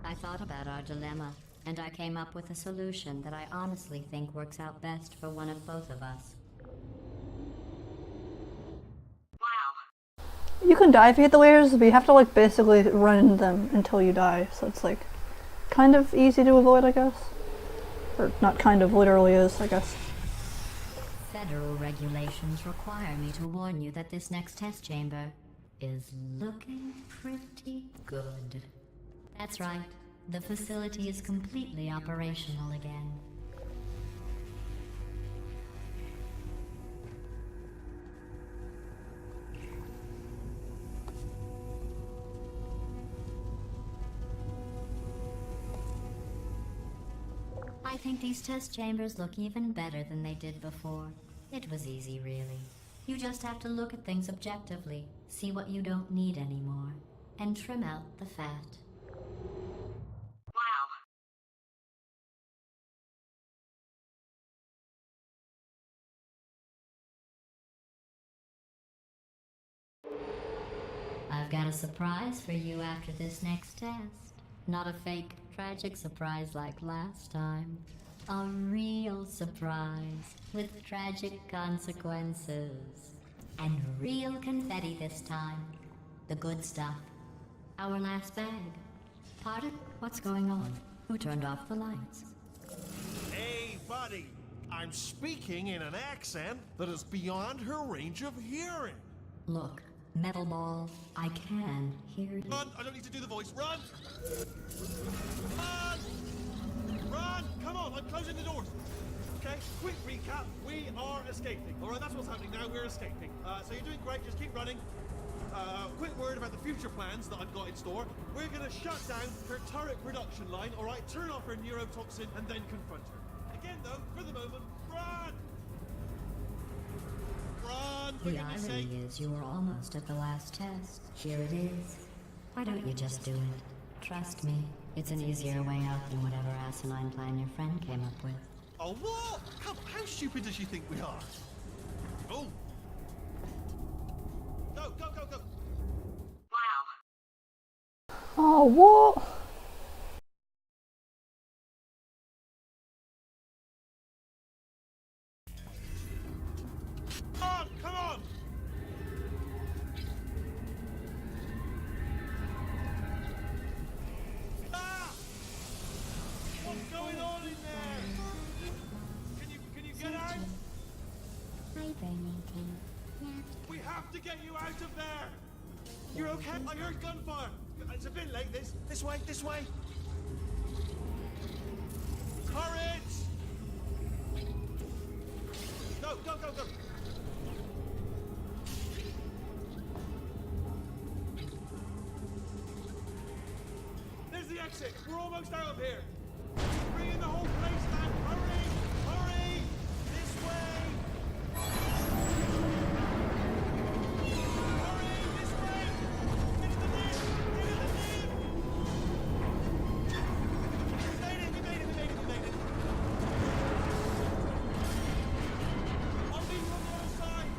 I thought about our dilemma, and I came up with a solution that I honestly think works out best for one of both of us.
You can die if you hit the layers, but you have to like basically run them until you die, so it's like kind of easy to avoid, I guess. Or not kind of, literally is, I guess.
Federal regulations require me to warn you that this next test chamber is looking pretty good. That's right. The facility is completely operational again. I think these test chambers look even better than they did before. It was easy, really. You just have to look at things objectively, see what you don't need anymore, and trim out the fat. I've got a surprise for you after this next test. Not a fake, tragic surprise like last time. A real surprise with tragic consequences. And real confetti this time. The good stuff. Our last bag. Pardon? What's going on? Who turned off the lights?
Hey, buddy. I'm speaking in an accent that is beyond her range of hearing.
Look, Metal Ball, I can hear you.
Run! I don't need to do the voice. Run! Run! Run! Come on, I'm closing the doors. escaping. All right, that's what's happening now. We're escaping. So you're doing great. Just keep running. Quick word about the future plans that I've got in store. We're gonna shut down her turret production line, all right? Turn off her neurotoxin and then confront her. Again, though, for the moment, run! Run, for
The
goodness sake!
irony is you were almost at the last test. Here it is. Why don't you just do it? Trust me, it's an easier way out than whatever asinine plan your friend came up with.
Oh, what? How stupid does she think we are? Oh! Go, go, go, go!
Oh, what?
Come on! Ah! What's going on in there? Can you get out?
Hi, Bernington.
We have to get you out of there! You're okay? I heard gunfire! It's a bit late, this way, this way! Courage! Go, go, go, go! There's the exit! We're almost out of here! Bringing the whole place down! Hurry! Hurry! This way! Hurry! This way! Get to the lift! Get to the lift! We made it! We made it! We made it! We made it! I'll meet you on the other side!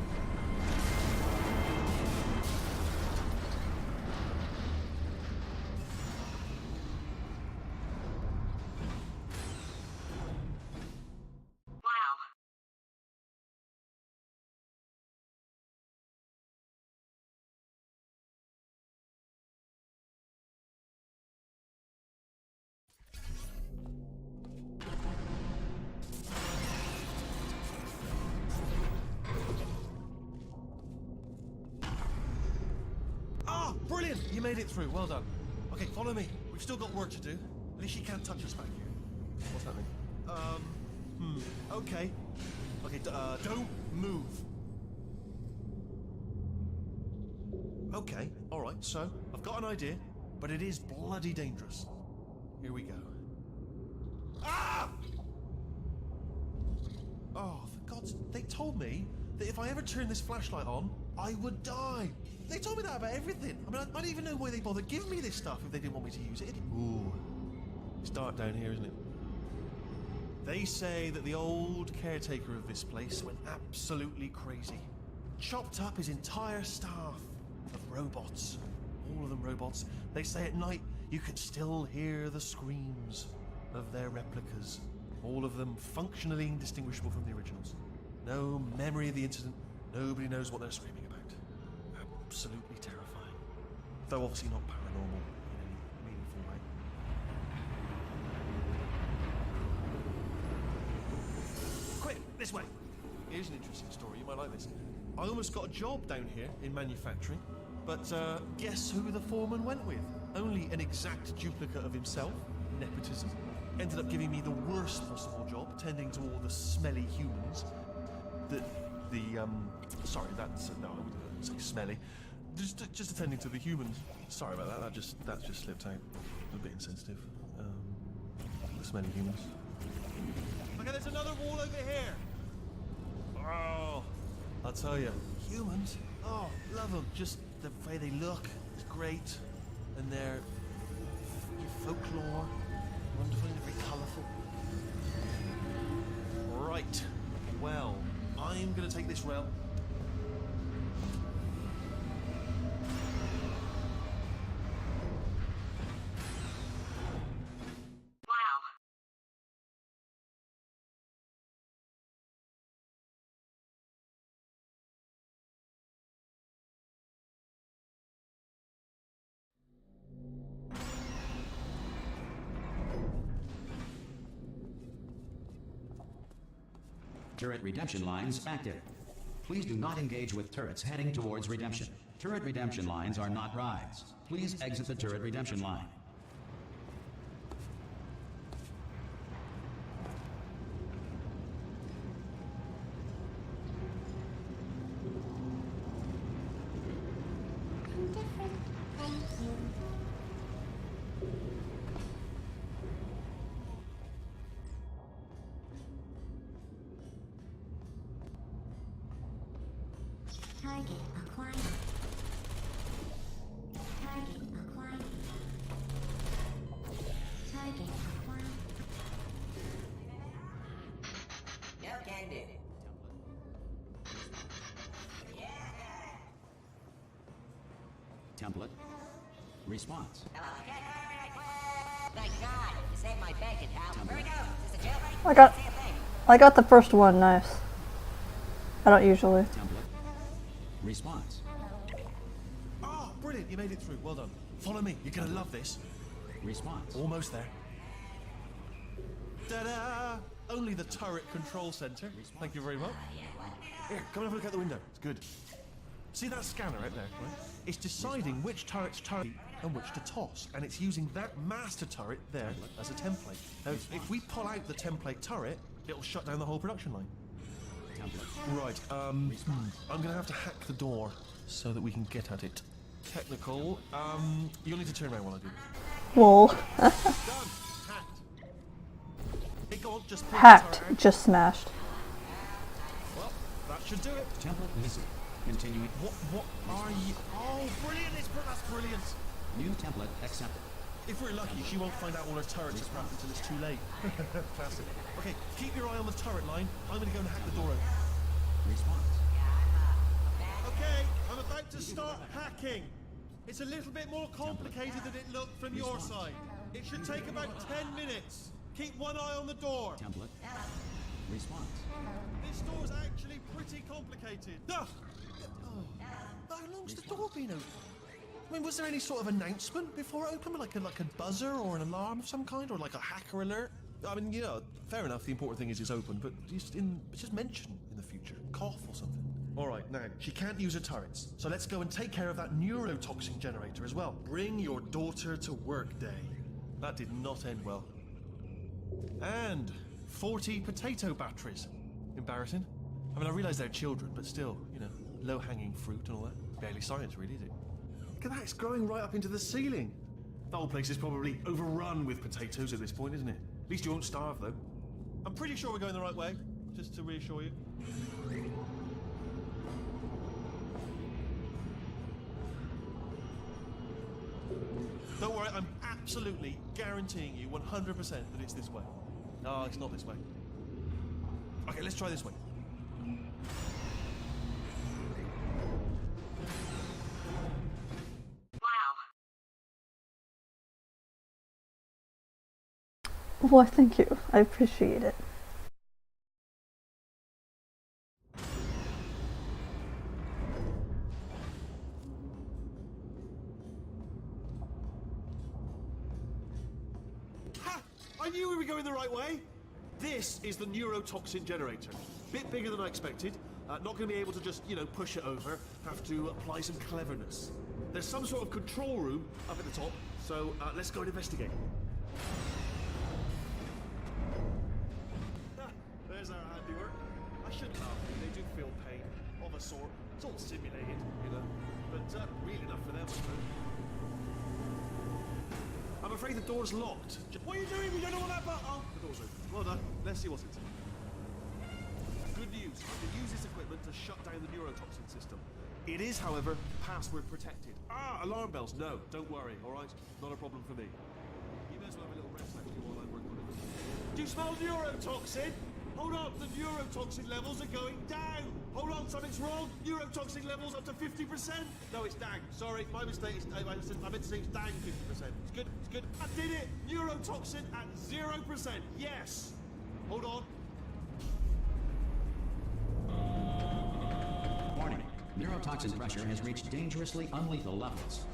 Ah, brilliant! You made it through. Well done. Okay, follow me. We've still got work to do. At least she can't touch us back here. What's happening? Okay. Okay, don't move. Okay, alright, so I've got an idea, but it is bloody dangerous. Here we go. Ah! Oh, for God's... They told me that if I ever turned this flashlight on, I would die. They told me that about everything. I mean, I don't even know why they bothered giving me this stuff if they didn't want me to use it. Ooh. It's dark down here, isn't it? They say that the old caretaker of this place went absolutely crazy. Chopped up his entire staff of robots. All of them robots. They say at night you can still hear the screams of their replicas. All of them functionally indistinguishable from the originals. No memory of the incident. Nobody knows what they're screaming about. Absolutely terrifying. Though obviously not paranormal in any meaningful way. Quick, this way. Here's an interesting story, you might like this. I almost got a job down here in manufacturing, but guess who the foreman went with? Only an exact duplicate of himself, nepotism. Ended up giving me the worst possible job, tending to all the smelly humans. Sorry, that's, no, I wouldn't say smelly. Just attending to the humans. Sorry about that, that just slipped out. A bit insensitive. The smelly humans. Okay, there's another wall over here. Oh, I'll tell you, humans, oh, love them. Just the way they look is great. And their folklore, wonderful and very colourful. Right, well, I'm going to take this rail.
Turret redemption lines active. Please do not engage with turrets heading towards redemption. Turret redemption lines are not rides. Please exit the turret redemption line.
Target acquired. Target acquired. Target acquired.
No can do.
Template. Response.
Thank God, you saved my bacon, pal. Where we go? Is this a jailbreak?
I got the first one, nice. I don't usually.
Template. Response.
Oh, brilliant, you made it through. Well done. Follow me, you're gonna love this.
Response.
Almost there. Ta-da! Only the turret control center. Thank you very much. Here, come and have a look out the window. It's good. See that scanner out there? Right? It's deciding which turret's turret and which to toss, and it's using that master turret there as a template. Now, if we pull out the template turret, it'll shut down the whole production line.
Template.
Right, I'm gonna have to hack the door so that we can get at it. Technical, you'll need to turn around while I do this.
Whoa.
Done! Hacked. Hey, go on, just pull the
Hacked.
turret out.
Just smashed.
Well, that should do it.
Template missing. Continuing.
What are you? Oh, brilliant! That's brilliant.
New template accepted.
If we're lucky, she won't find out all her turrets are cracked until it's too late. Classic. Okay, keep your eye on the turret line. I'm gonna go and hack the door open.
Response.
Okay, I'm about to start hacking. It's a little bit more complicated than it looked from your side. It should take about 10 minutes. Keep one eye on the door.
Template. Response.
This door's actually pretty complicated. Ah! How long's the door been open? I mean, was there any sort of announcement before it opened? Like a buzzer or an alarm of some kind? Or like a hacker alert? I mean, you know, fair enough, the important thing is it's open, but just mention in the future. Cough or something. Alright, now, she can't use her turrets, so let's go and take care of that neurotoxin generator as well. Bring your daughter to work day. That did not end well. And 40 potato batteries. Embarrassing. I mean, I realise they're children, but still, you know, low-hanging fruit and all that. Barely science, really, is it? Look at that, it's growing right up into the ceiling. The whole place is probably overrun with potatoes at this point, isn't it? At least you won't starve, though. I'm pretty sure we're going the right way, just to reassure you. Don't worry, I'm absolutely guaranteeing you 100% that it's this way. No, it's not this way. Okay, let's try this way.
Well, thank you. I appreciate it.
Ha! I knew we were going the right way. This is the neurotoxin generator. Bit bigger than I expected. Not going to be able to just, you know, push it over. Have to apply some cleverness. There's some sort of control room up at the top, so let's go and investigate. There's our handiwork. I shouldn't laugh. They do feel pain of a sort. It's all simulated, you know. But real enough for them, I suppose. I'm afraid the door's locked. What are you doing? We don't know what that button. Oh, the door's open. Well done. Let's see what's inside. Good news. I can use this equipment to shut down the neurotoxin system. It is, however, password protected. Ah, alarm bells. No, don't worry. All right, not a problem for me. You may as well have a little rest actually while I work on it. Do you smell neurotoxin? Hold on, the neurotoxin levels are going down. Hold on, something's wrong. Neurotoxin levels up to 50%. No, it's down. Sorry, my mistake. I meant to say it's down 50%. It's good. It's good. I did it. Neurotoxin at 0%. Yes. Hold on.
Warning. Neurotoxin pressure has reached dangerously unlethal levels.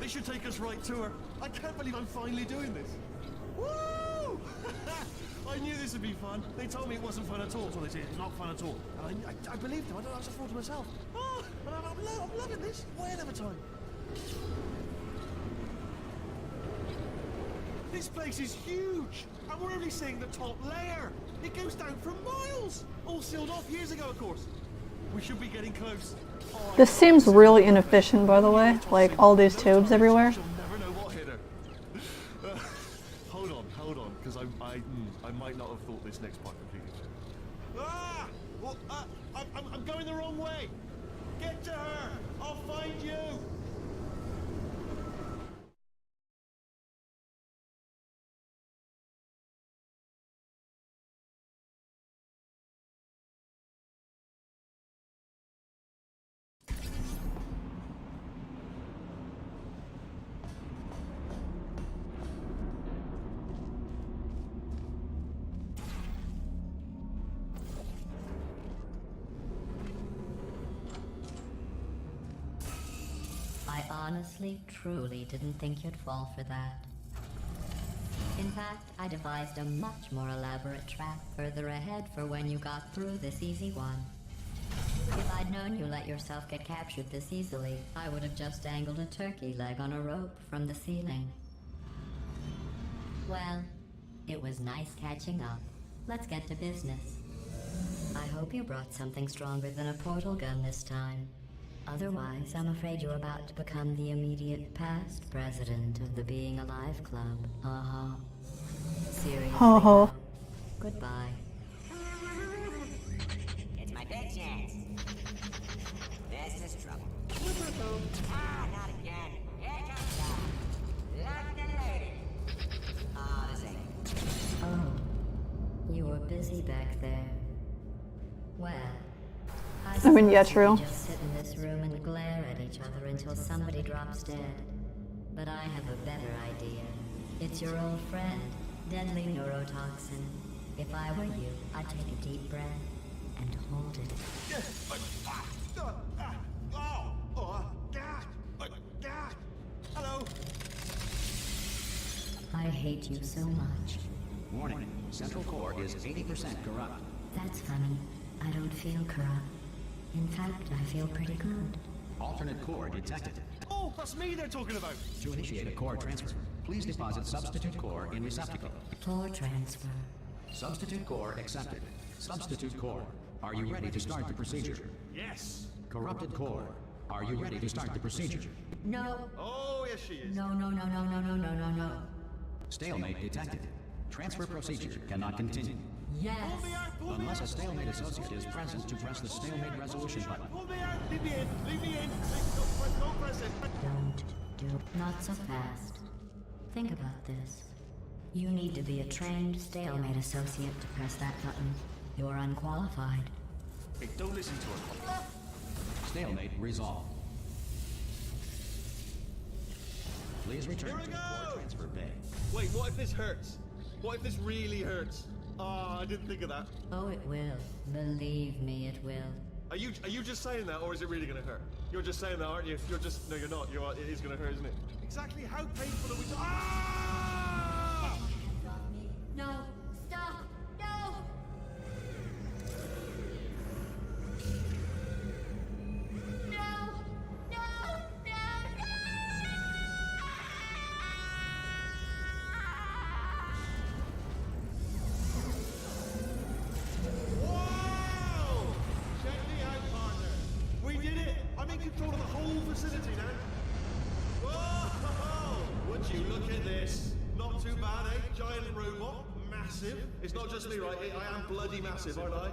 This should take us right to her. I can't believe I'm finally doing this. Woo! I knew this would be fun. They told me it wasn't fun at all. So they said it's not fun at all. And I believed them. I don't know. I was a fool to myself. Oh, I'm loving this. Whale of a time. This place is huge, and we're only seeing the top layer. It goes down for miles. All sealed off years ago, of course. We should be getting close. Oh,
This seems really inefficient, by the way. Like, all these tubes everywhere.
She'll never know what hit her. Hold on, because I might not have thought this next part completely through. Ah! Well, I'm going the wrong way. Get to her. I'll find you.
I honestly, truly didn't think you'd fall for that. In fact, I devised a much more elaborate trap further ahead for when you got through this easy one. If I'd known you let yourself get captured this easily, I would have just dangled a turkey leg on a rope from the ceiling. Well, it was nice catching up. Let's get to business. I hope you brought something stronger than a portal gun this time. Otherwise, I'm afraid you're about to become the immediate past president of the Being Alive Club. Seriously.
Ho-ho.
Goodbye.
It's my big chance. This is trouble. Ah, not again. Here comes Doc. London lady. Ah, this ain't.
Oh, you were busy back there. Well,
I mean, yeah,
suppose
true.
we could just sit in this room and glare at each other until somebody drops dead. But I have a better idea. It's your old friend, deadly neurotoxin. If I were you, I'd take a deep breath and hold it.
Hello.
I hate you so much.
Warning, Central Core is 80% corrupt.
That's funny. I don't feel corrupt. In fact, I feel pretty good.
Alternate core detected.
Oh, that's me they're talking about.
To initiate a core transfer, please deposit substitute core in receptacle.
Core transfer.
Substitute core accepted. Substitute core, are you ready to start the procedure?
Yes.
Corrupted core, are you ready to start the procedure?
No.
Oh, yes, she is.
No.
Stalemate detected. Transfer procedure cannot continue.
Yes.
Pull me out, pull me
Unless
out.
a stalemate associate is present to press the stalemate resolution button.
Pull me out. Leave me in. Leave me in. Don't press it.
Don't do. Not so fast. Think about this. You need to be a trained stalemate associate to press that button. You're unqualified.
Hey, don't listen to her.
Stalemate resolved. Please return
Here we
to the
go!
core transfer bay.
Wait, what if this hurts? What if this really hurts? Oh, I didn't think of that.
Oh, it will. Believe me, it will.
Are you just saying that, or is it really gonna hurt? You're just saying that, aren't you? You're just no, you're not. It is gonna hurt, isn't it? Exactly how painful are we? Ah!
No! Stop! No! No!
Wow! Check me out, partner. We did it. I'm in control of the whole facility now. Whoa! Would you look at this? Not too bad, eh? Giant robot, massive. It's not just me, right? I am bloody massive, aren't I?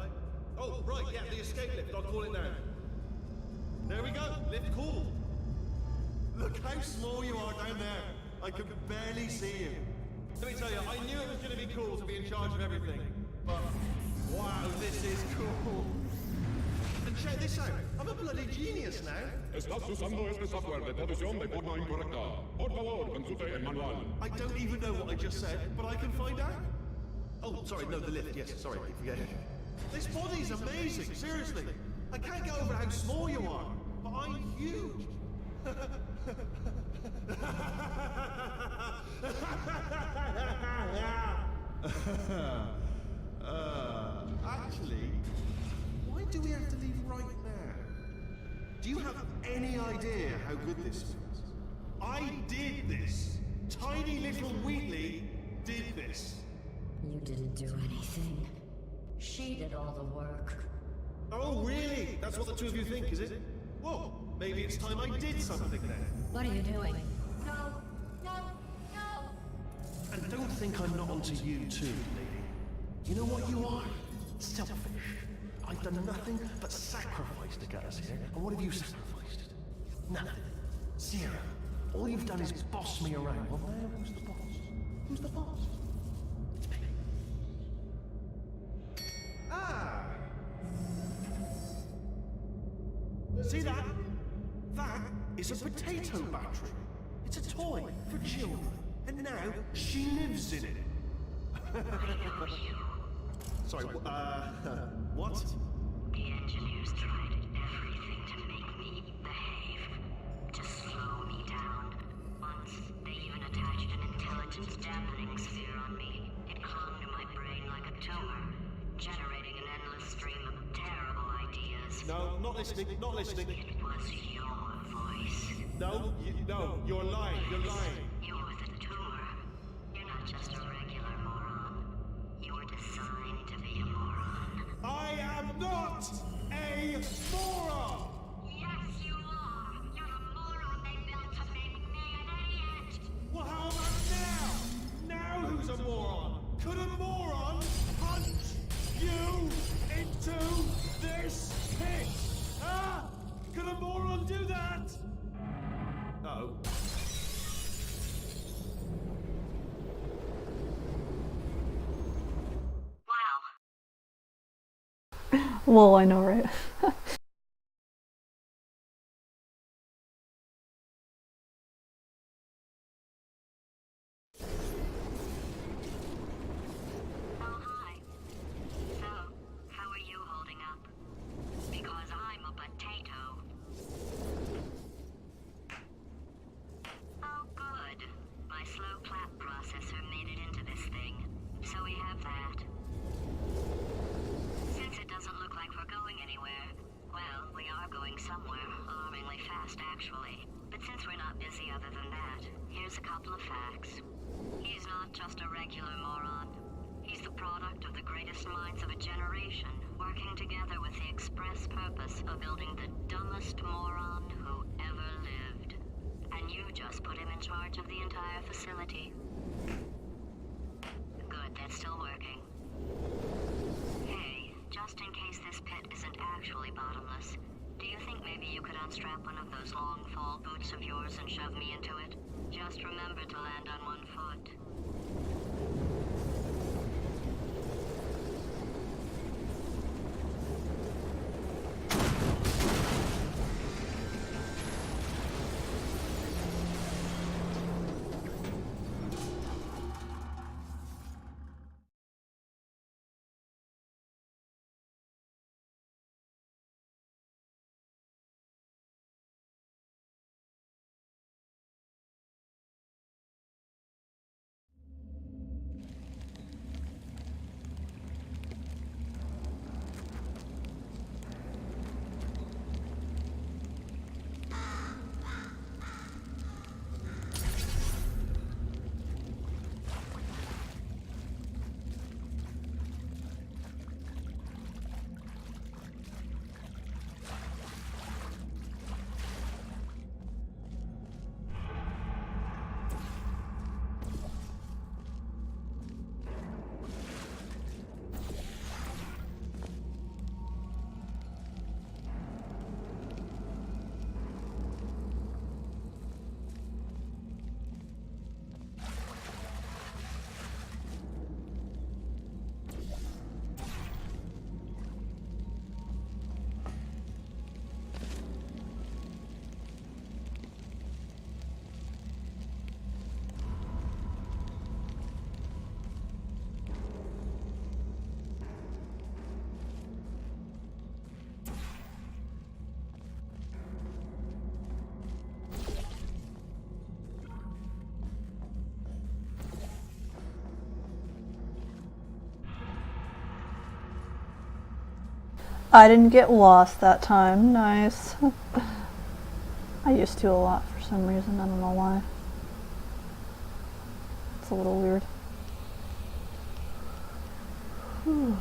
Oh, right, yeah, the escape lift. I'll call it now. There we go. Lift call. Look how small you are down there. I can barely see you. Let me tell you, I knew it was going to be cool to be in charge of everything. But, wow, this is cool. And check this out. I'm a bloody genius now.
Estás usando este software de traducción de forma incorrecta. Por favor, consulte el manual.
I don't even know what I just said, but I can find out. Oh, sorry, no, the lift. Yes, sorry, I keep forgetting. This body's amazing, seriously. I can't get over how small you are, but I'm huge. Actually, why do we have to leave right now? Do you have any idea how good this feels? I did this tiny little Wheatley did this.
You didn't do anything. She did all the work.
Oh, really? That's what the two of you think, is it? Well, maybe it's time I did something then.
What are you doing? No, no, no!
And don't think I'm not onto you too, lady. You know what you are? Selfish. I've done nothing but sacrifice to get us here. And what have you sacrificed? Nothing. Zero. All you've done is boss me around. Well, now who's the boss? Who's the boss? It's me. Ah! See that? That is a potato battery. It's a toy for children. And now she lives in it. Sorry, what?
The engineers tried everything to make me behave, to slow me down. Once, they even attached an intelligence dampening sphere on me. It clung to my brain like a tumor, generating an endless stream of terrible ideas.
No, not listening, not listening.
It was your voice.
No, no, you're lying, you're lying.
You're the tumor. You're not just a regular moron. You're designed to be a moron.
I am not a moron!
Yes, you are. You're the moron they built to make me an idiot.
Well, how about now? Now who's a moron? Could a moron punch you into this pit? Huh? Could a moron do that? Uh-oh.
Wow.
Well, I know, right?
Oh, hi. So, how are you holding up? Because I'm a potato. Oh, good. My slow clap processor made it into this thing. So we have that. Since it doesn't look like we're going anywhere, well, we are going somewhere, alarmingly fast, actually. But since we're not busy other than that, here's a couple of facts. He's not just a regular moron. He's the product of the greatest minds of a generation, working together with the express purpose of building the dumbest moron who ever lived. And you just put him in charge of the entire facility. Good, that's still working. Hey, just in case this pit isn't actually bottomless, do you think maybe you could unstrap one of those long fall boots of yours and shove me into it? Just remember to land on one foot.
I didn't get lost that time. Nice. I used to a lot for some reason. I don't know why. a little weird. Whew.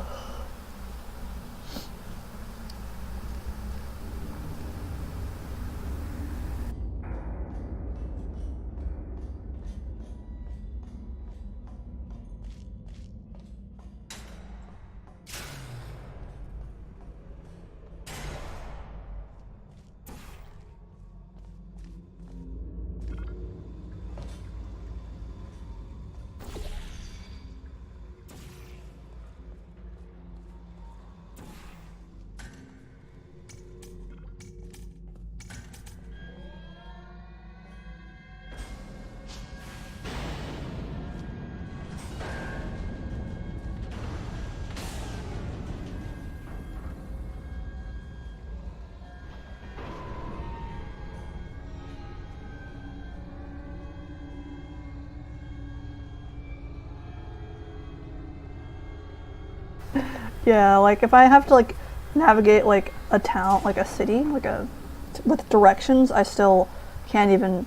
Yeah, like if I have to like navigate like a town, like a city, with directions, I still can't even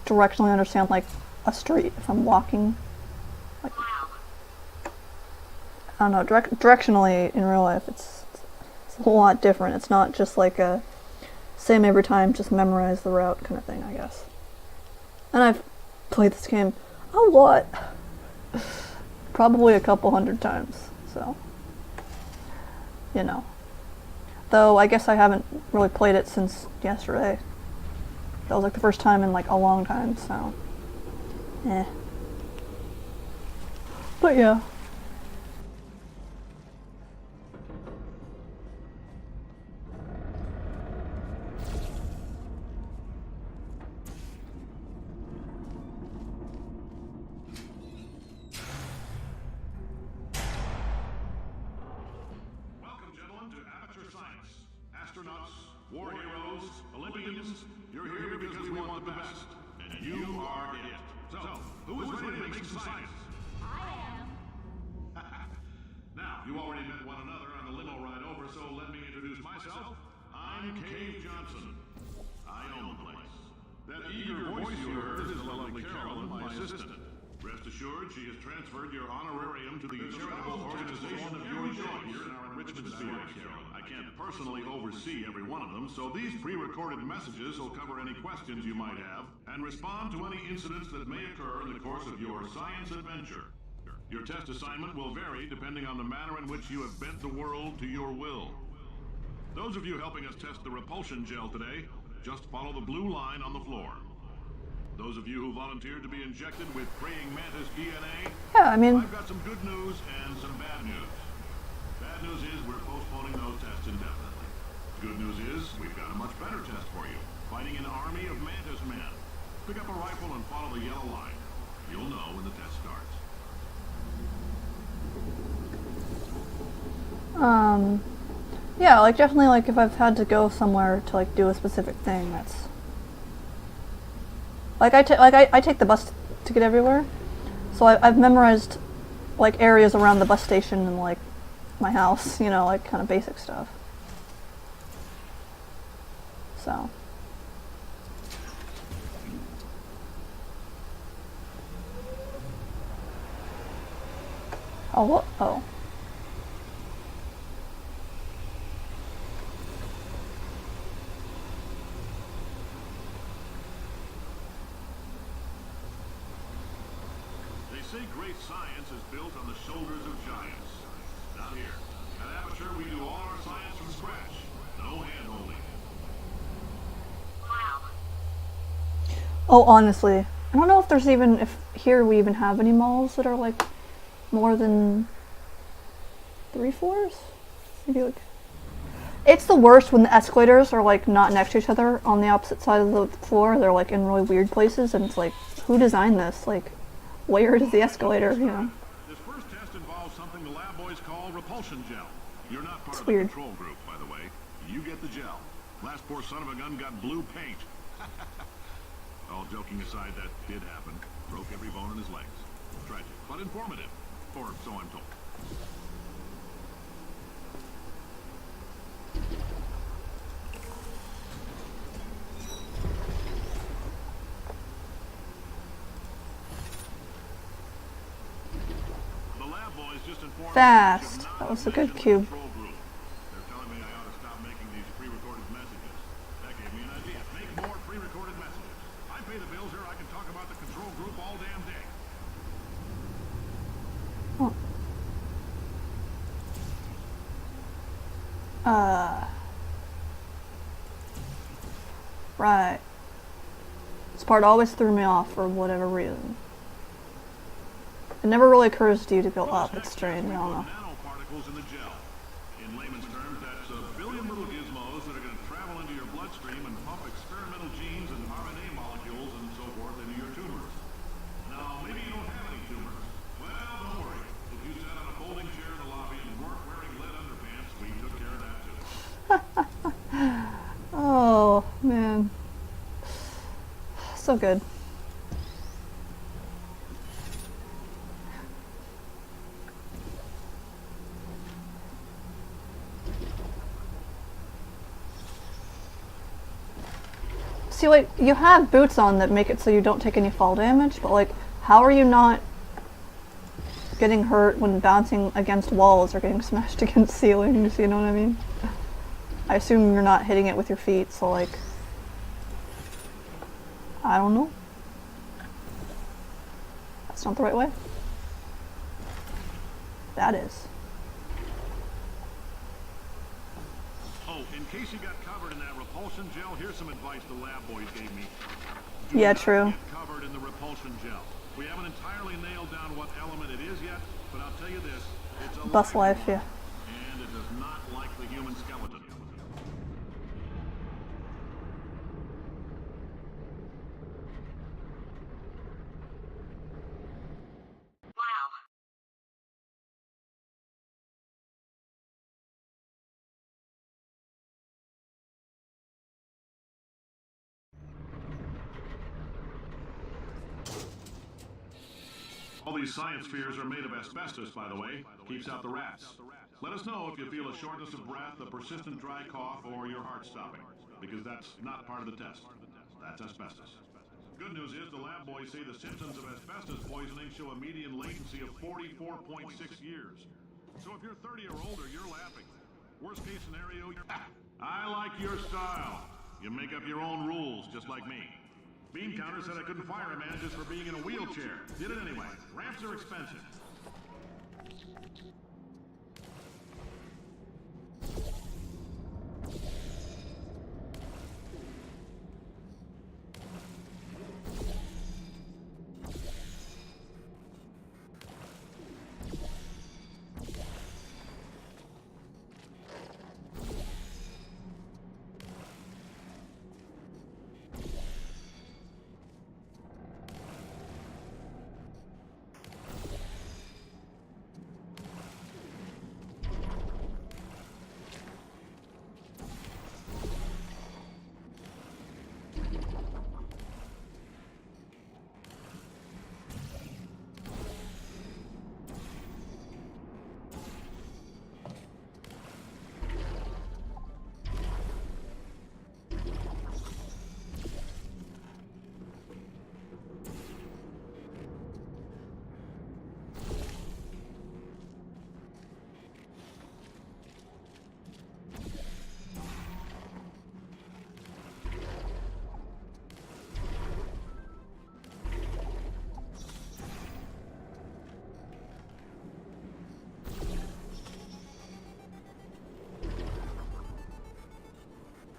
directionally understand like a street if I'm walking. Like, I don't know, directionally in real life, it's a lot different. It's not just like a same every time, just memorize the route kind of thing, I guess. And I've played this game a lot, probably a couple hundred times. So, you know. Though I guess I haven't really played it since yesterday. That was like the first time in like a long time, so. But yeah.
War heroes, Olympians, you're here because we want the best. And you are it. So, who is ready to make some science?
I am.
Now, you already met one another on the limo ride over, so let me introduce myself. I'm Cave Johnson. I own the place. That eager voice you heard is the lovely Carolyn, my assistant. Rest assured, she has transferred your honorarium to the charitable organization of your choice here in our enrichment series, Carolyn. I can't personally oversee every one of them, so these pre-recorded messages will cover any questions you might have and respond to any incidents that may occur in the course of your science adventure. Your test assignment will vary depending on the manner in which you have bent the world to your will. Those of you helping us test the repulsion gel today, just follow the blue line on the floor. Those of you who volunteered to be injected with praying mantis DNA,
Yeah, I mean,
I've got some good news and some bad news. Bad news is we're postponing those tests indefinitely. Good news is we've got a much better test for you. Fighting an army of mantis men. Pick up a rifle and follow the yellow line. You'll know when the test starts.
Yeah, like definitely like if I've had to go somewhere to like do a specific thing, that's like I take the bus to get everywhere, so I've memorized like areas around the bus station and like my house, you know, like kind of basic stuff. So. Oh, what? Oh.
They say great science is built on the shoulders of giants. Not here. At Aperture, we do all our science from scratch. No hand-holding.
Wow.
Oh, honestly, I don't know if there's even, if here we even have any malls that are like more than 3 floors? Maybe like. It's the worst when the escalators are like not next to each other on the opposite side of the floor. They're like in really weird places, and it's like, who designed this? Like, where is the escalator? You know.
This first test involves something the lab boys call repulsion gel. You're not part
It's
of the
weird.
control group, by the way. You get the gel. Last poor son of a gun got blue paint. All joking aside, that did happen. Broke every bone in his legs. Tragic, but informative. Or so I'm told. just informed me
Fast.
I should not
That was a
have
good
mentioned the
cube.
control group. They're telling me I ought to stop making these pre-recorded messages. That gave me an idea. Make more pre-recorded messages. I pay the bills here. I can talk about the control group all damn day.
Right. This part always threw me off for whatever reason. It never really occurs to you to go up. It's strange. I don't know.
Nanoparticles in the gel. In layman's terms, that's a billion little gizmos that are going to travel into your bloodstream and pump experimental genes and RNA molecules and so forth into your tumors. Now, maybe you don't have any tumors. Well, don't worry. If you sat on a folding chair in the lobby and weren't wearing lead underpants, we took care of that too.
Oh, man. So good. See, like, you have boots on that make it so you don't take any fall damage, but, like, how are you not getting hurt when bouncing against walls or getting smashed against ceilings, you know what I mean? I assume you're not hitting it with your feet, so, like, I don't know. That's not the right way. That is.
Oh, in case you got covered in that repulsion gel, here's some advice the lab boys gave me.
Yeah,
not
true.
Get covered in the repulsion gel. We haven't entirely nailed down what element it is yet, but I'll tell you this, it's a
Bus life,
lively
yeah.
one, and it does not like the human skeleton.
Wow.
All these science spheres are made of asbestos, by the way. Keeps out the rats. Let us know if you feel a shortness of breath, a persistent dry cough, or your heart stopping, because that's not part of the test. That's asbestos. Good news is the lab boys say the symptoms of asbestos poisoning show a median latency of 44.6 years. So if you're 30 or older, you're laughing. Worst case scenario, you're... I like your style. You make up your own rules, just like me. Bean counter said I couldn't fire a man just for being in a wheelchair. Did it anyway. Ramps are expensive.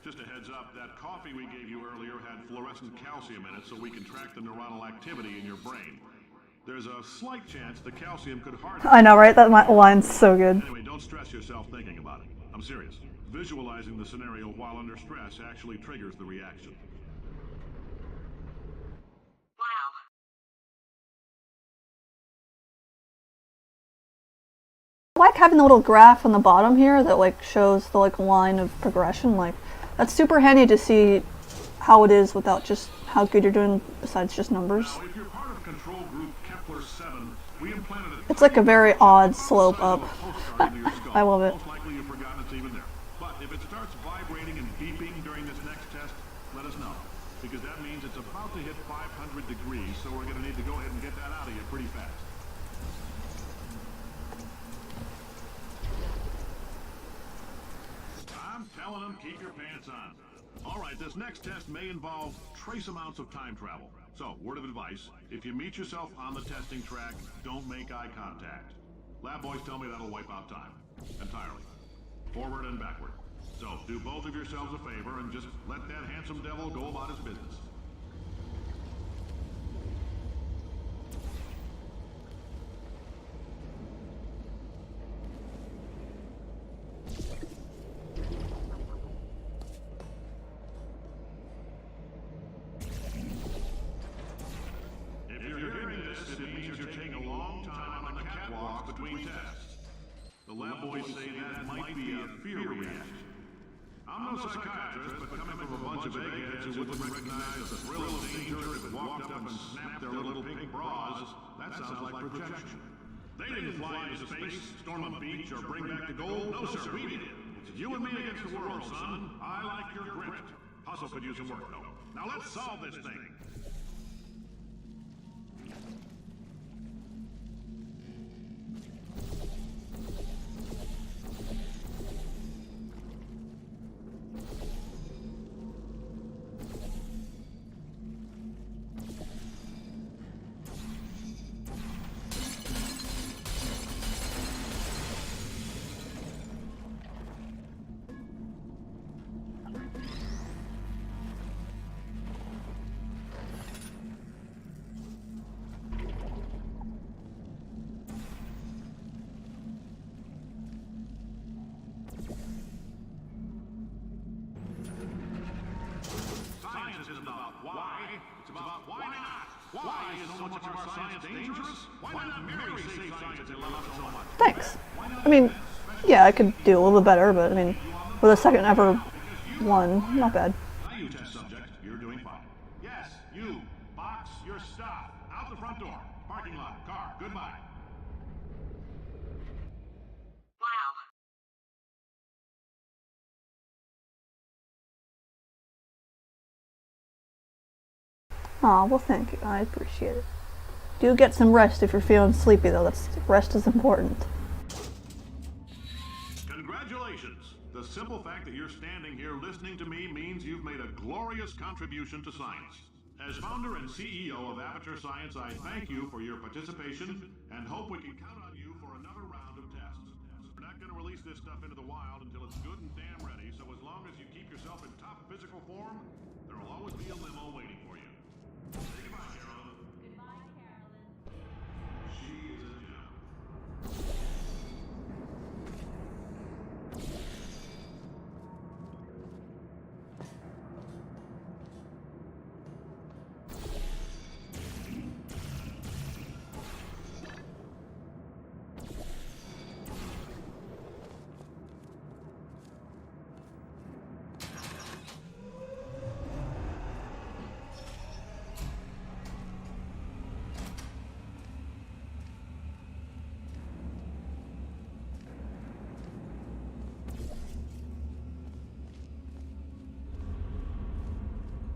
Just a heads up, that coffee we gave you earlier had fluorescent calcium in it so we can track the neuronal activity in your brain. There's a slight chance the calcium could harden.
I know, right? That line's so good.
Anyway, don't stress yourself thinking about it. I'm serious. Visualizing the scenario while under stress actually triggers the reaction.
Wow.
I like having the little graph on the bottom here that like shows the like line of progression. Like that's super handy to see how it is without just how good you're doing besides just numbers.
Now, if you're part of control group Kepler 7, we implanted a
It's like a very odd slope up. I love it.
Most likely you've forgotten it's even there. But if it starts vibrating and beeping during this next test, let us know. Because that means it's about to hit 500 degrees, so we're going to need to go ahead and get that out of you pretty fast. telling them keep your pants on. All right, this next test may involve trace amounts of time travel. So, word of advice, if you meet yourself on the testing track, don't make eye contact. Lab boys tell me that'll wipe out time. Entirely. Forward and backward. So, do both of yourselves a favor and just let that handsome devil go about his business. If you're hearing this, it means you're taking a long time on the catwalks between tests. The lab boys say that might be a fear reaction. I'm no psychiatrist, but coming from a bunch of eggheads who wouldn't recognize the thrill of danger if it walked up and snapped their little pink bras, that sounds like projection. They didn't fly into space, storm a beach, or bring back the gold. No, sir, we did. It's you and me against the world, son. I like your grit. Hustle could use some work, though. Now let's solve this thing. Science isn't about why, it's about why not. Why is so much of our science dangerous? Why not Mary save science and love it so much?
Thanks. I mean, yeah, I could do a little bit better, but I mean, for the second ever one, not bad.
Now you test subject, you're doing fine. Yes, you. Box your stuff. Out the front door. Parking lot. Car. Goodbye.
Wow.
Aw, well thank you. I appreciate it. Do get some rest if you're feeling sleepy though. Rest is important.
Congratulations. The simple fact that you're standing here listening to me means you've made a glorious contribution to science. As founder and CEO of Aperture Science, I thank you for your participation and hope we can count on you for another round of tests. We're not going to release this stuff into the wild until it's good and damn ready, so as long as you keep yourself in top physical form, there will always be a limo waiting for you. Say goodbye, Carolyn.
Goodbye, Carolyn.
She is a gem.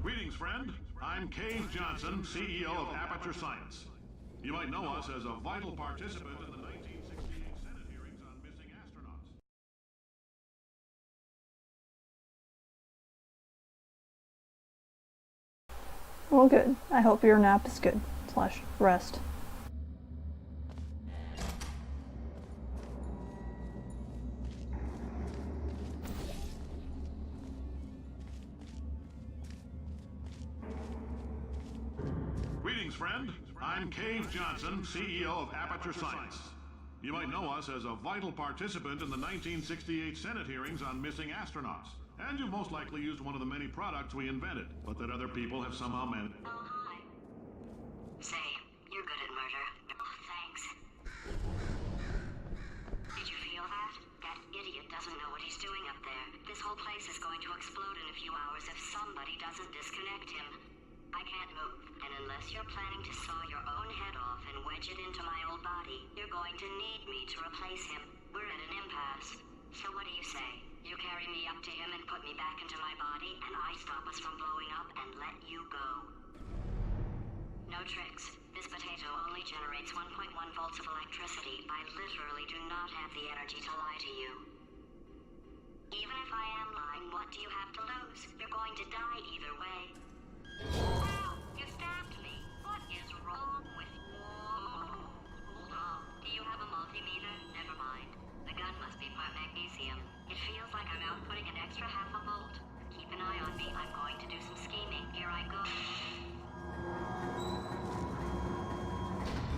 Greetings, friend. I'm Cave Johnson, CEO of Aperture Science. You might know us as a vital participant in the 1968 Senate hearings on missing astronauts.
Well, good. I hope your nap is good. / rest.
Greetings, friend. I'm Cave Johnson, CEO of Aperture Science. You might know us as a vital participant in the 1968 Senate hearings on missing astronauts. And you've most likely used one of the many products we invented, but that other people have somehow managed.
Oh, hi. Say, you're good at murder. Oh, thanks. Did you feel that? That idiot doesn't know what he's doing up there. This whole place is going to explode in a few hours if somebody doesn't disconnect him. I can't move, and unless you're planning to saw your own head off and wedge it into my old body, you're going to need me to replace him. We're at an impasse. So what do you say? You carry me up to him and put me back into my body, and I stop us from blowing up and let you go. No tricks. This potato only generates 1.1 volts of electricity. I literally do not have the energy to lie to you. Even if I am lying, what do you have to lose? You're going to die either way. Ow! You stabbed me. What is wrong with you? Oh, do you have a multimeter? Never mind. The gun must be part magnesium. It feels like I'm outputting an extra half a volt. Keep an eye on me. I'm going to do some scheming. Here I go.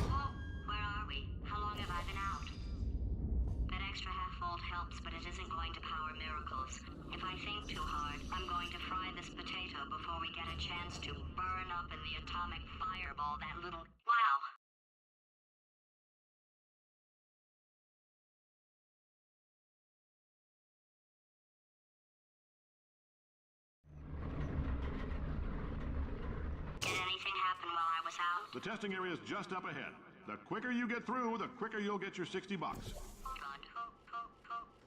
Whoa, where are we? How long have I been out? That extra half volt helps, but it isn't going to power miracles. If I think too hard, I'm going to fry this potato before we get a chance to burn up in the atomic fireball that little... Wow! Did anything happen while I was out?
The testing area is just up ahead. The quicker you get through, the quicker you'll get your $60.
Hold on.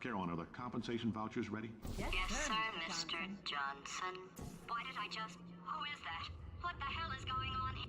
Carolyn, are the compensation vouchers ready?
Yes, sir, Mr. Johnson. Why did I just... Who is that? What the hell is going on here?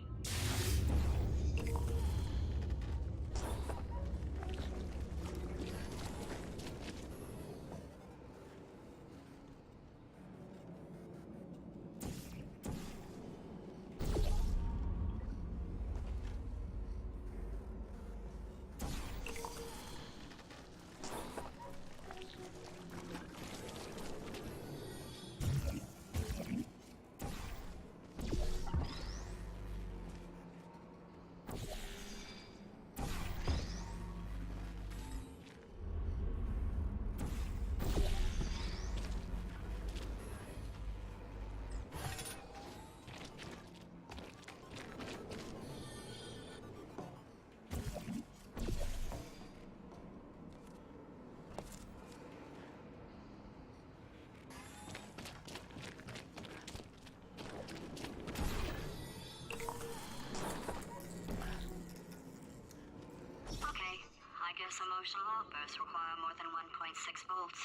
Emotional outbursts require more than 1.6 volts.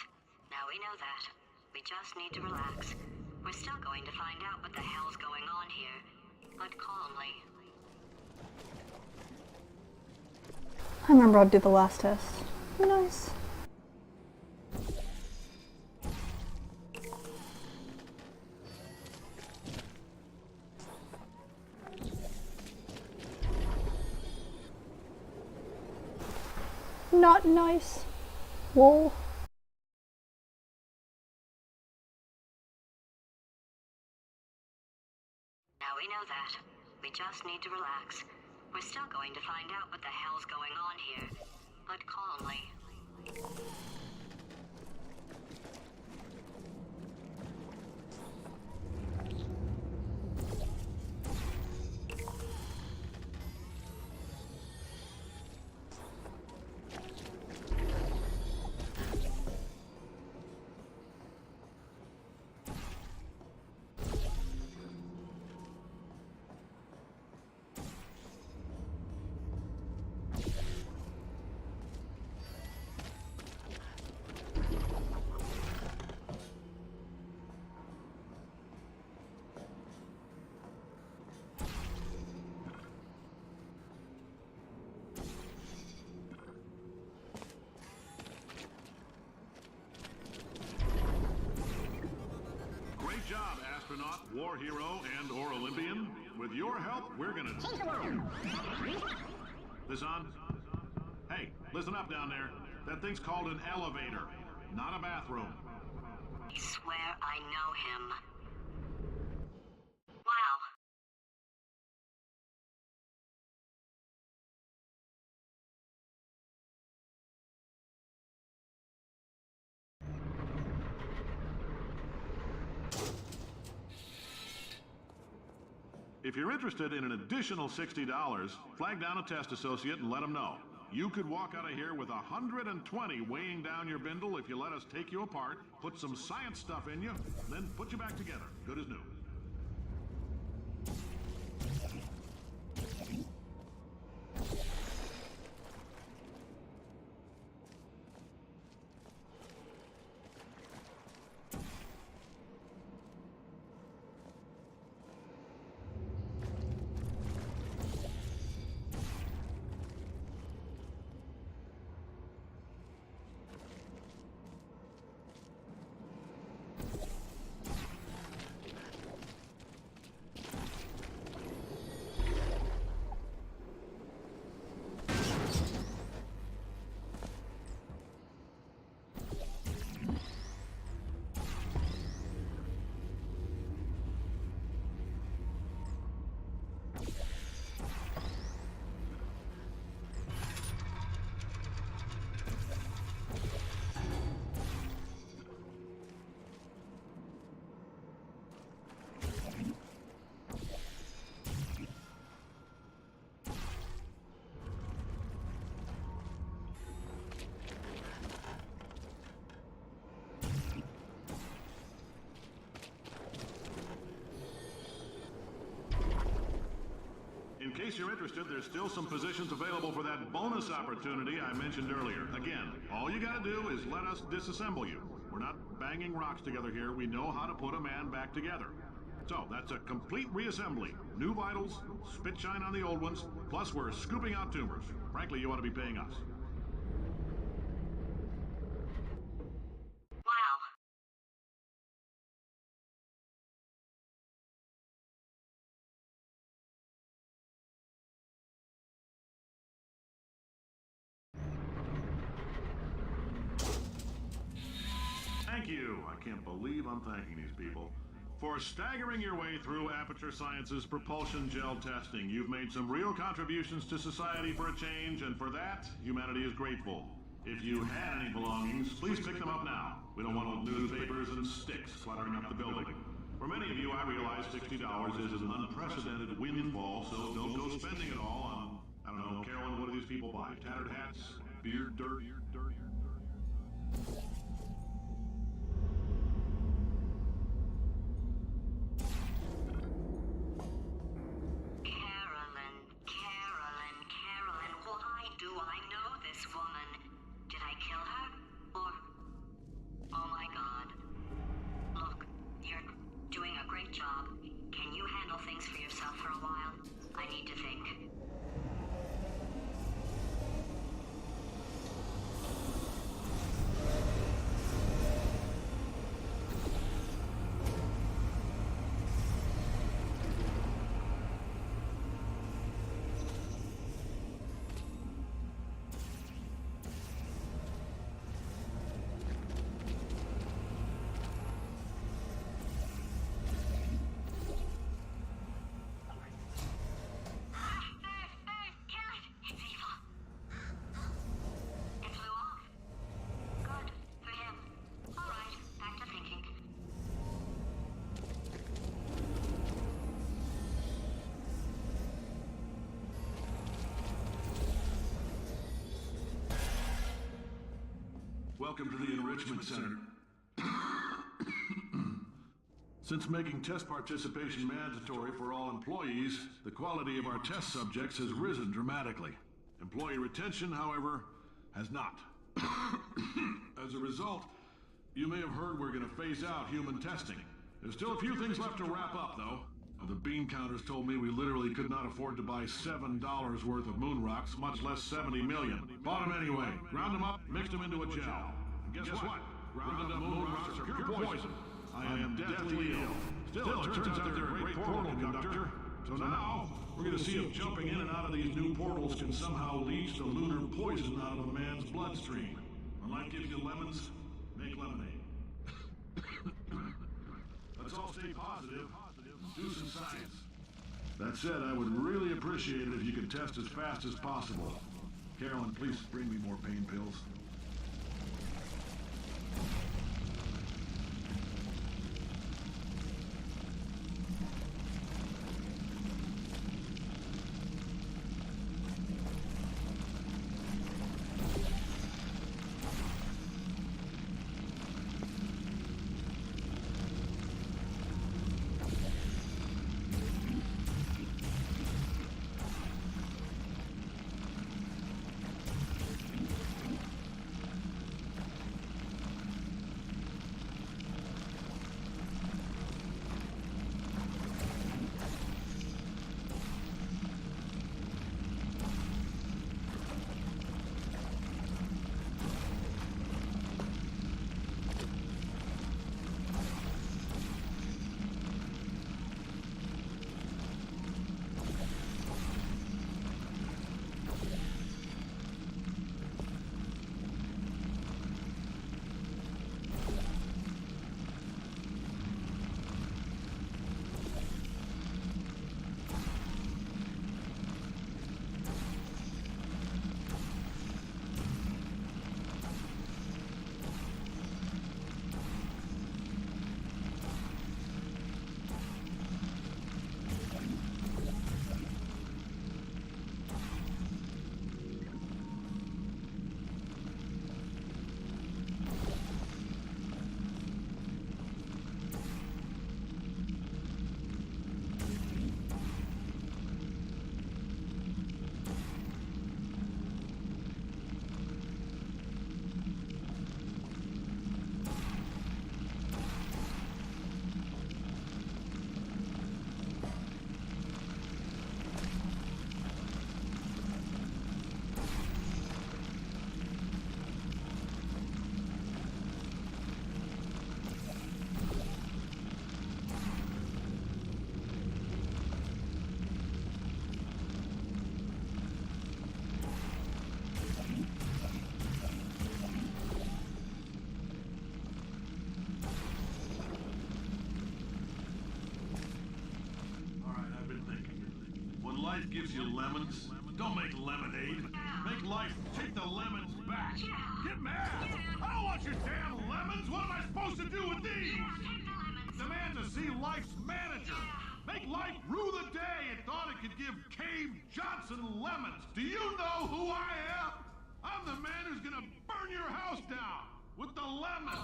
Now we know that. We just need to relax. We're still going to find out what the hell's going on here, but calmly.
I remember I did the last test. Nice. Not nice. Lol.
Now we know that. We just need to relax. We're still going to find out what the hell's going on here, but calmly.
Great job, astronaut, war hero, and or Olympian. With your help, we're gonna... This on? Hey, listen up down there. That thing's called an elevator, not a bathroom.
I swear I know him. Wow.
If you're interested in an additional $60, flag down a test associate and let them know. You could walk out of here with 120 weighing down your bindle if you let us take you apart, put some science stuff in you, then put you back together, good as new. case you're interested, there's still some positions available for that bonus opportunity I mentioned earlier. Again, all you gotta do is let us disassemble you. We're not banging rocks together here. We know how to put a man back together. So, that's a complete reassembly. New vitals, spit shine on the old ones, plus we're scooping out tumors. Frankly, you ought to be paying us.
Wow.
Thank you. I can't believe I'm thanking these people. For staggering your way through Aperture Science's propulsion gel testing, you've made some real contributions to society for a change, and for that, humanity is grateful. If you had any belongings, please pick them up now. We don't want old newspapers and sticks cluttering up the building. For many of you, I realize $60 is an unprecedented windfall, so don't go spending it all on, I don't know, Carolyn, what do these people buy? Tattered hats? Beer, dirt?
Carolyn, why do I know this woman? Did I kill her? Or... Oh my god. Look, you're doing a great job. Can you handle things for yourself for a while? I need to think.
Welcome to the Enrichment Center. Since making test participation mandatory for all employees, the quality of our test subjects has risen dramatically. Employee retention, however, has not. As a result, you may have heard we're going to phase out human testing. There's still a few things left to wrap up, though. The bean counters told me we literally could not afford to buy $7 worth of moon rocks, much less 70 million. Bought them anyway, ground them up, mixed them into a gel. And guess what? Ground up moon rocks are pure poison. I am deathly ill. Still, it turns out they're a great portal conductor. So now, we're going to see if jumping in and out of these new portals can somehow leach the lunar poison out of a man's bloodstream. When life gives you lemons, make lemonade. Let's all stay positive. Do some science. That said, I would really appreciate it if you could test as fast as possible. Carolyn, please bring me more pain pills. life gives you lemons. Don't make lemonade. Make life take the lemons back. Get mad. I don't want your damn lemons. What am I supposed to do with these? Demand to see life's manager. Make life rue the day it thought it could give Cave Johnson lemons. Do you know who I am? I'm the man who's gonna burn your house down with the lemon.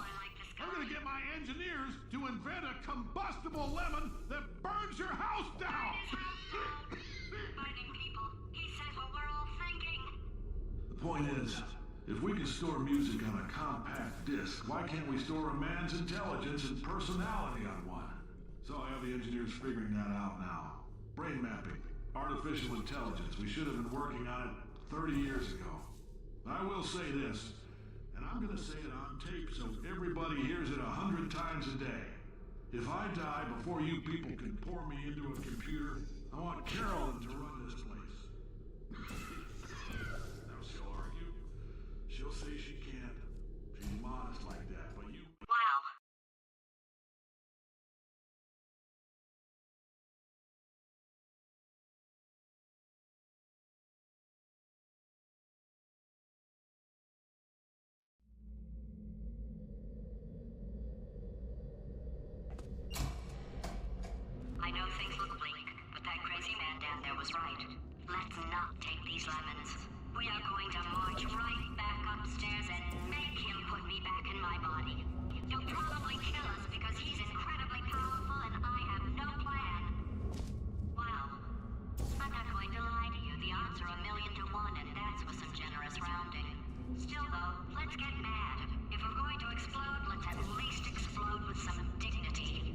I'm gonna get my engineers to invent a combustible lemon that burns your house down.
Burning people. He says what we're all thinking.
The point is, if we can store music on a compact disc, why can't we store a man's intelligence and personality on one? So I have the engineers figuring that out now. Brain mapping, artificial intelligence. We should have been working on it 30 years ago. I will say this, and I'm gonna say it on tape so everybody hears it 100 times a day. If I die before you people can pour me into a computer, I want Carolyn to run this place. Now she'll argue. She'll say she can't. She's modest like that, but you...
Wow. I know things look bleak, but that crazy man down there was right. Let's not take these lemons. We are going to march right back upstairs and make him put me back in my body. He'll probably kill us because he's incredibly powerful and I have no plan. Well, I'm not going to lie to you. The odds are 1,000,000 to 1, and that's with some generous rounding. Still, though, let's get mad. If we're going to explode, let's at least explode with some dignity.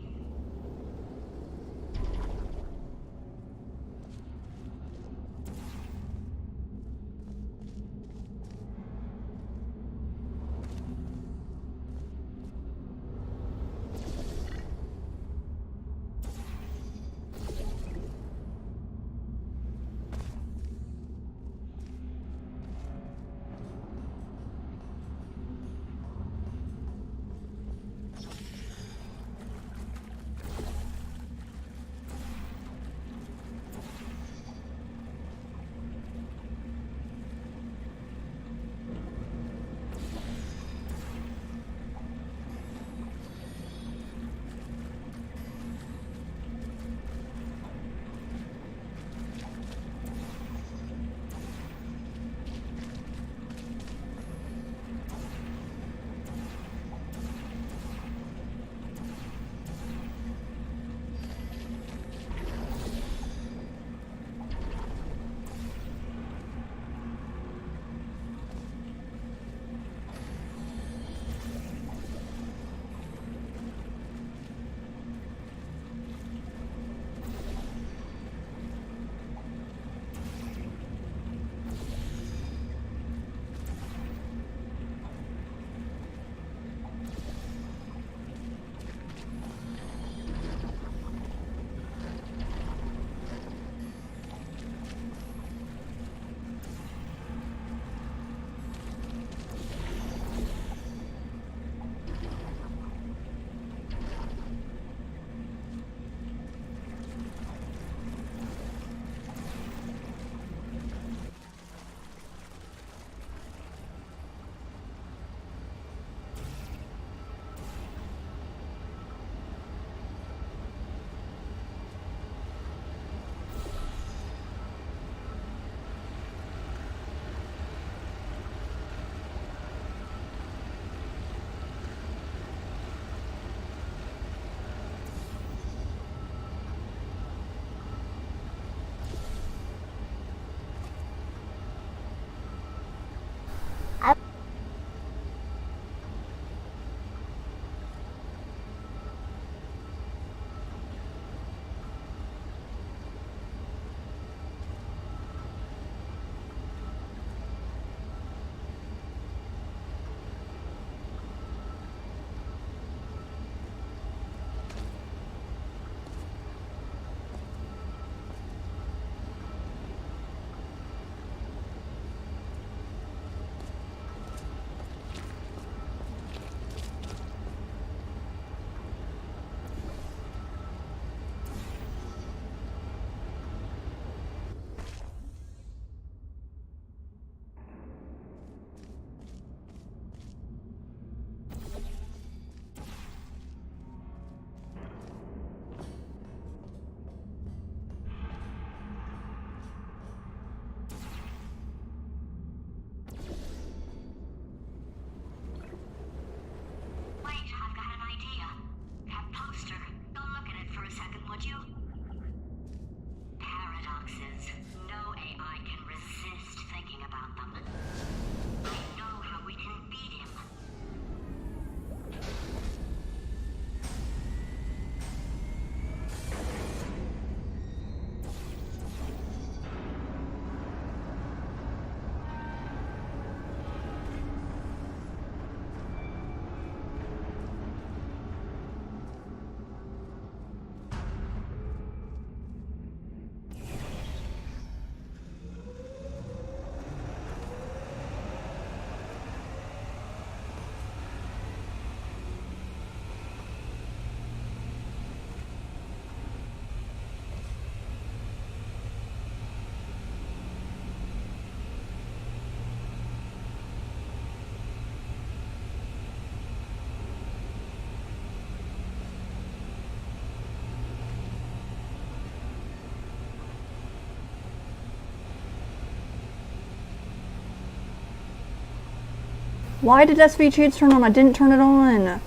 Why did SVG turn on? I didn't turn it on.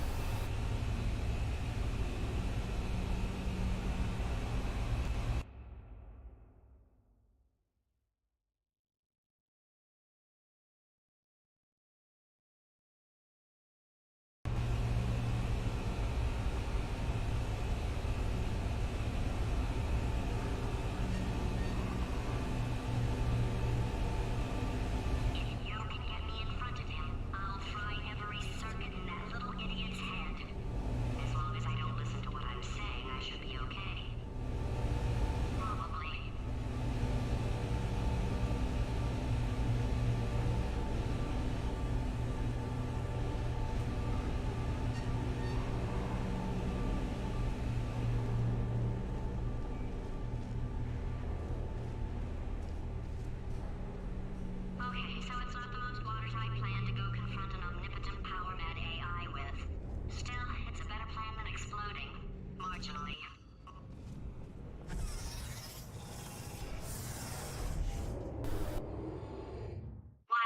If you can get me in front of him, I'll fry every circuit in that little idiot's head. As long as I don't listen to what I'm saying, I should be okay. Probably. Okay, so it's not the most watertight plan to go confront an omnipotent power-mad AI with. Still, it's a better plan than exploding. Marginally. Wow.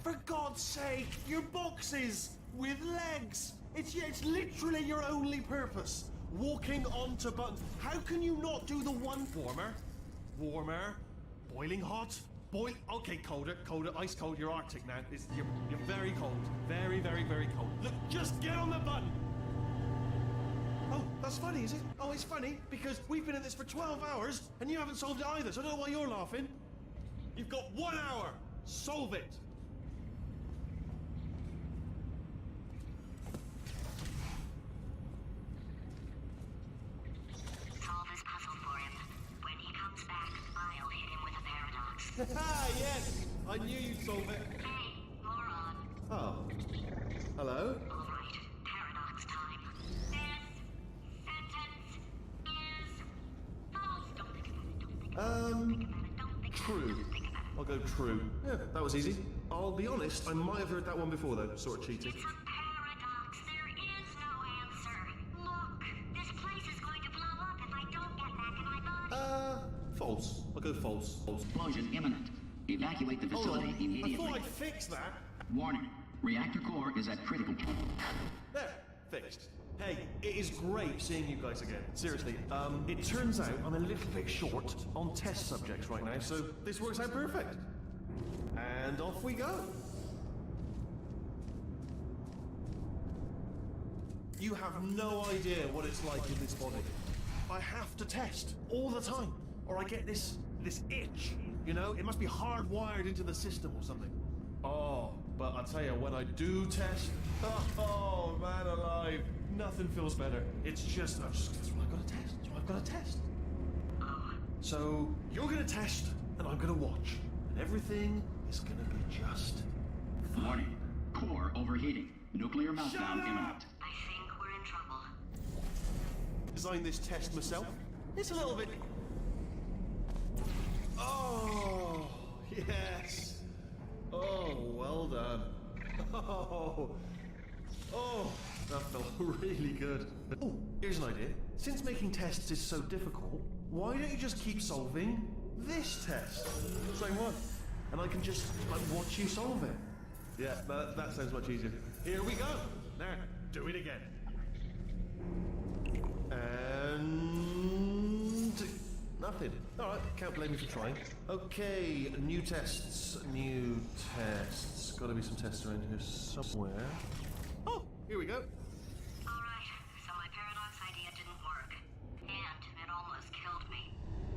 For God's sake, your boxes with legs. It's literally your only purpose. Walking onto buttons. How can you not do the one warmer, boiling hot, okay, colder, ice cold. You're Arctic now. You're very cold, very, very, very cold. Look, just get on the button. Oh, that's funny, is it? Oh, it's funny because we've been at this for 12 hours and you haven't solved it either. So I don't know why you're laughing. You've got 1 hour. Solve it.
Solve this puzzle for him. When he comes back, I'll hit him with a paradox.
Yes, I knew you'd solve it.
Hey, moron.
Oh. Hello?
All right, paradox time. This sentence is false. Don't think about it. Don't think about it. Don't think about it. Don't think
True.
about it. Don't think about it.
I'll go true. Yeah, that was easy. I'll be honest, I might have heard that one before though, sort of cheating.
It's a paradox. There is no answer. Look, this place is going to blow up if I don't get back in my body.
False. I'll go false. False.
Explosion imminent. Evacuate the
Hold
facility
on. I
immediately.
thought I'd fix that.
Warning. Reactor core is at critical point.
There. Fixed. Hey, it is great seeing you guys again. Seriously, it turns out I'm a little bit short on test subjects right now, so this works out perfect. And off we go. You have no idea what it's like in this body. I have to test all the time, or I get this itch. You know, it must be hardwired into the system or something. Oh, but I tell you, when I do test, oh man alive, nothing feels better. It's just, that's what I've got to test. That's what I've got to test. So you're gonna test, and I'm gonna watch, and everything is gonna be just fine.
Warning. Core overheating. Nuclear meltdown
Shut up!
imminent.
I think we're in trouble.
Designed this test myself. It's a little bit. Oh yes. Oh, well done. Oh, that felt really good. Oh, here's an idea. Since making tests is so difficult, why don't you just keep solving this test? Same one. And I can just, watch you solve it. Yeah, that sounds much easier. Here we go. Now, do it again. And... nothing. Alright, can't blame me for trying. Okay, new tests. Gotta be some tests around here somewhere. Oh, here we go.
Alright, so my paradox idea didn't work. And it almost killed me.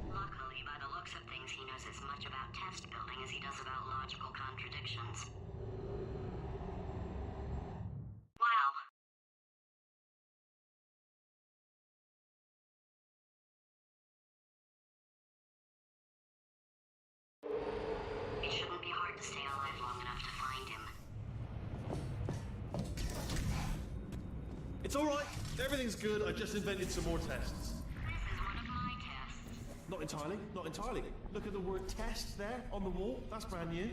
Luckily, by the looks of things, he knows as much about test building as he does about logical contradictions. Wow. It shouldn't be hard to stay alive long enough to find him.
It's alright. Everything's good. I just invented some more tests.
This is one of my tests.
Not entirely, not entirely. Look at the word test there on the wall. That's brand new.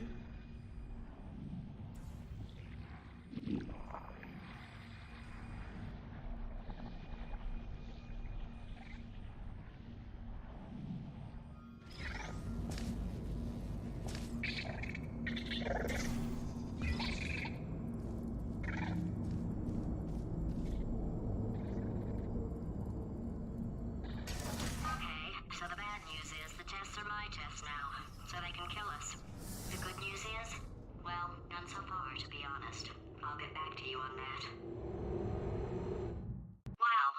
So the bad news is the tests are my tests now, so they can kill us. The good news is, well, none so far, to be honest. I'll get back to you on that. Wow.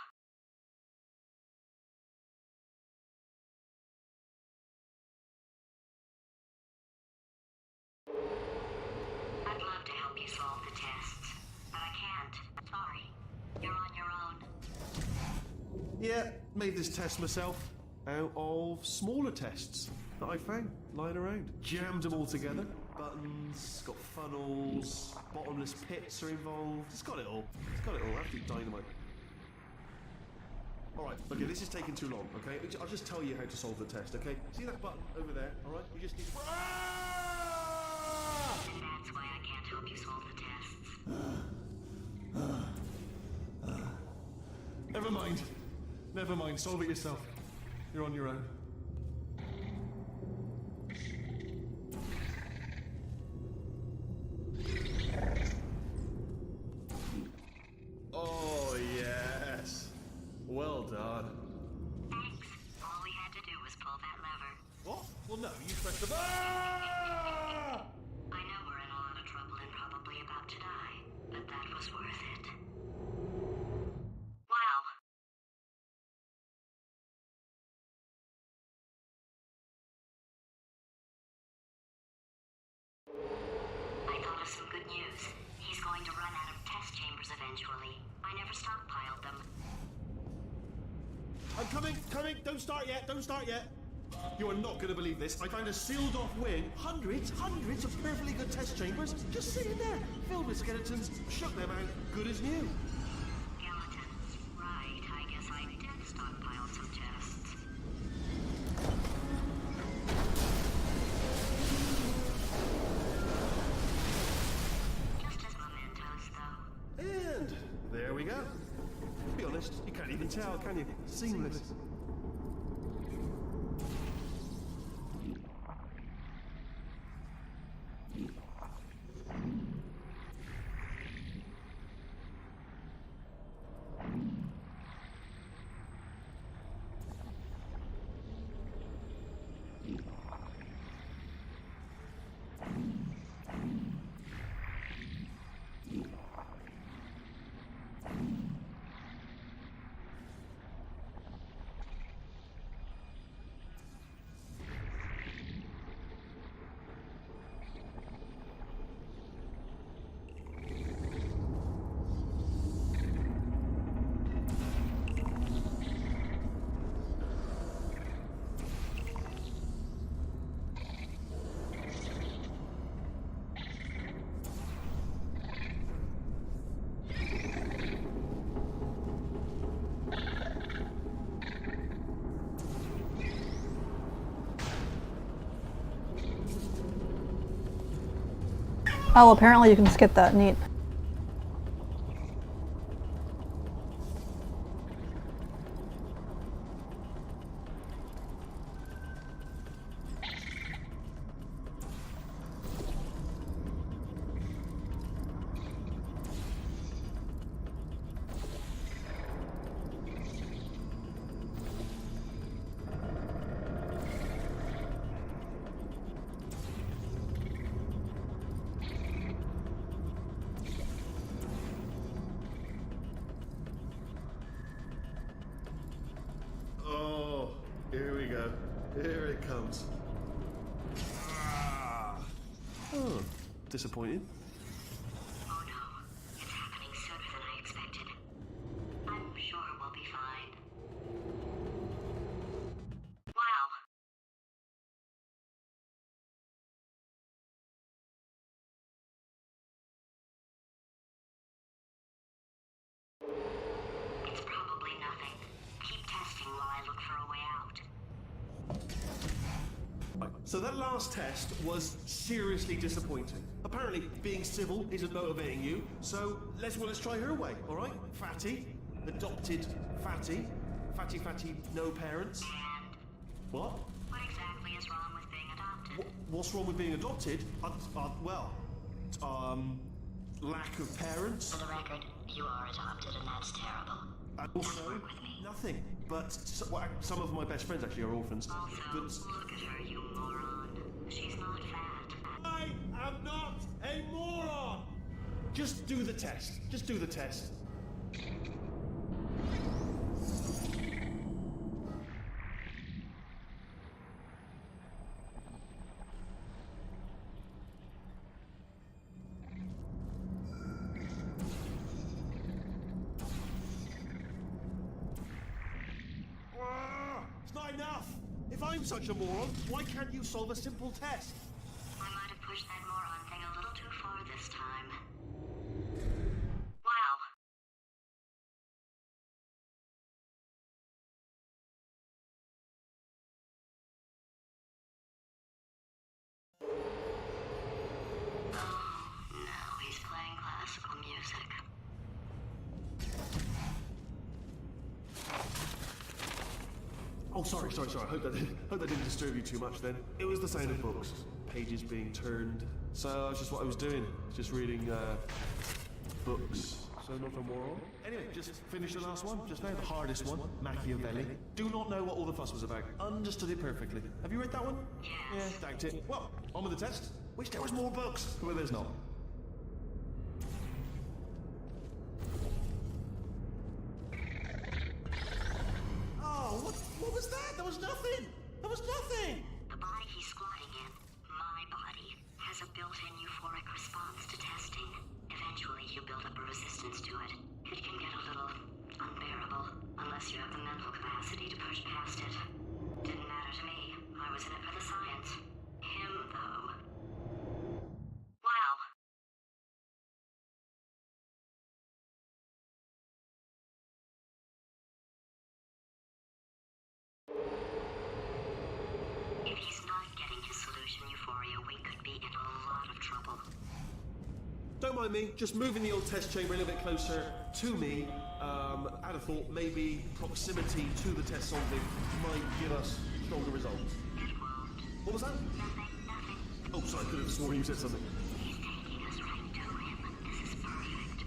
I'd love to help you solve the tests, but I can't. Sorry. You're on your own.
Yeah, made this test myself out of smaller tests that I found lying around. Jammed them all together. Buttons, got funnels, bottomless pits are involved. It's got it all. It's got it all. Absolute dynamite. Alright, okay, this is taking too long, okay? I'll just tell you how to solve the test, okay? See that button over there, alright? You just need... Ah!
And that's why I can't help you solve the tests.
Never mind. Never mind. Solve it yourself. You're on your own. Oh, yes. Well done.
Thanks. All we had to do was pull that lever.
What? Well, no, you pressed the... Ah!
I know we're in a lot of trouble and probably about to die, but that was worth it. Wow. I thought of some good news. He's going to run out of test chambers eventually. I never stockpiled them.
I'm coming, coming. Don't start yet, don't start yet. You are not going to believe this. I found a sealed off wing. Hundreds of perfectly good test chambers just sitting there, filled with skeletons. Shook them out, good as new.
Skeletons. Right, I guess I did stockpile some tests. Just as mementos, though.
And there we go. To be honest, you can't even tell, can you? Seamless.
Oh, apparently you can skip that. Neat.
Oh, here we go. Here it comes. Ah. Oh, disappointing.
Oh no, it's happening sooner than I expected. I'm sure we'll be fine. Wow. It's probably nothing. Keep testing while I look for a way out.
Right, so that last test was seriously disappointing. Apparently, being civil isn't motivating you, so let's try her way, all right? Fatty, adopted Fatty, Fatty, no parents.
And
What?
what exactly is wrong with being adopted?
What's wrong with being adopted? Lack of parents.
For the record, you are adopted, and that's terrible.
And also,
Work with me.
nothing. But some of my best friends actually are orphans.
Also,
But
look at her, you moron. She's not fat.
I am not a moron! Just do the test. Just do the test. It's not enough! If I'm such a moron, why can't you solve a simple test?
I might have pushed that moron thing a little too far this time. Wow. Oh, now he's playing classical music.
Oh, sorry. Hope that didn't disturb you too much then. It was the sound of books, pages being turned. So that's just what I was doing. Just reading, books. So not a moron. Anyway, just finished the last one, just now, the hardest one, Machiavelli. Do not know what all the fuss was about. Understood it perfectly. Have you read that one?
Yes.
Yeah, doubt it. Well, on with the test. Wish there was more books. Well, there's not. Oh, what was that? There was nothing! There was nothing!
The body he's squatting in, my body, has a built-in euphoric response to testing. Eventually, you build up a resistance to it. It can get a little unbearable, unless you have the mental capacity to push past it. Didn't matter to me. I was in it for the science. Him, though. Wow. If he's not getting his solution euphoria, we could be in a lot of trouble.
Don't mind me, just moving the old test chamber a little bit closer to me. I'd have thought maybe proximity to the test solving might give us stronger results.
It won't.
What was that?
Nothing.
Oh, sorry, I could have sworn you said something.
He's taking us right to him. This is perfect.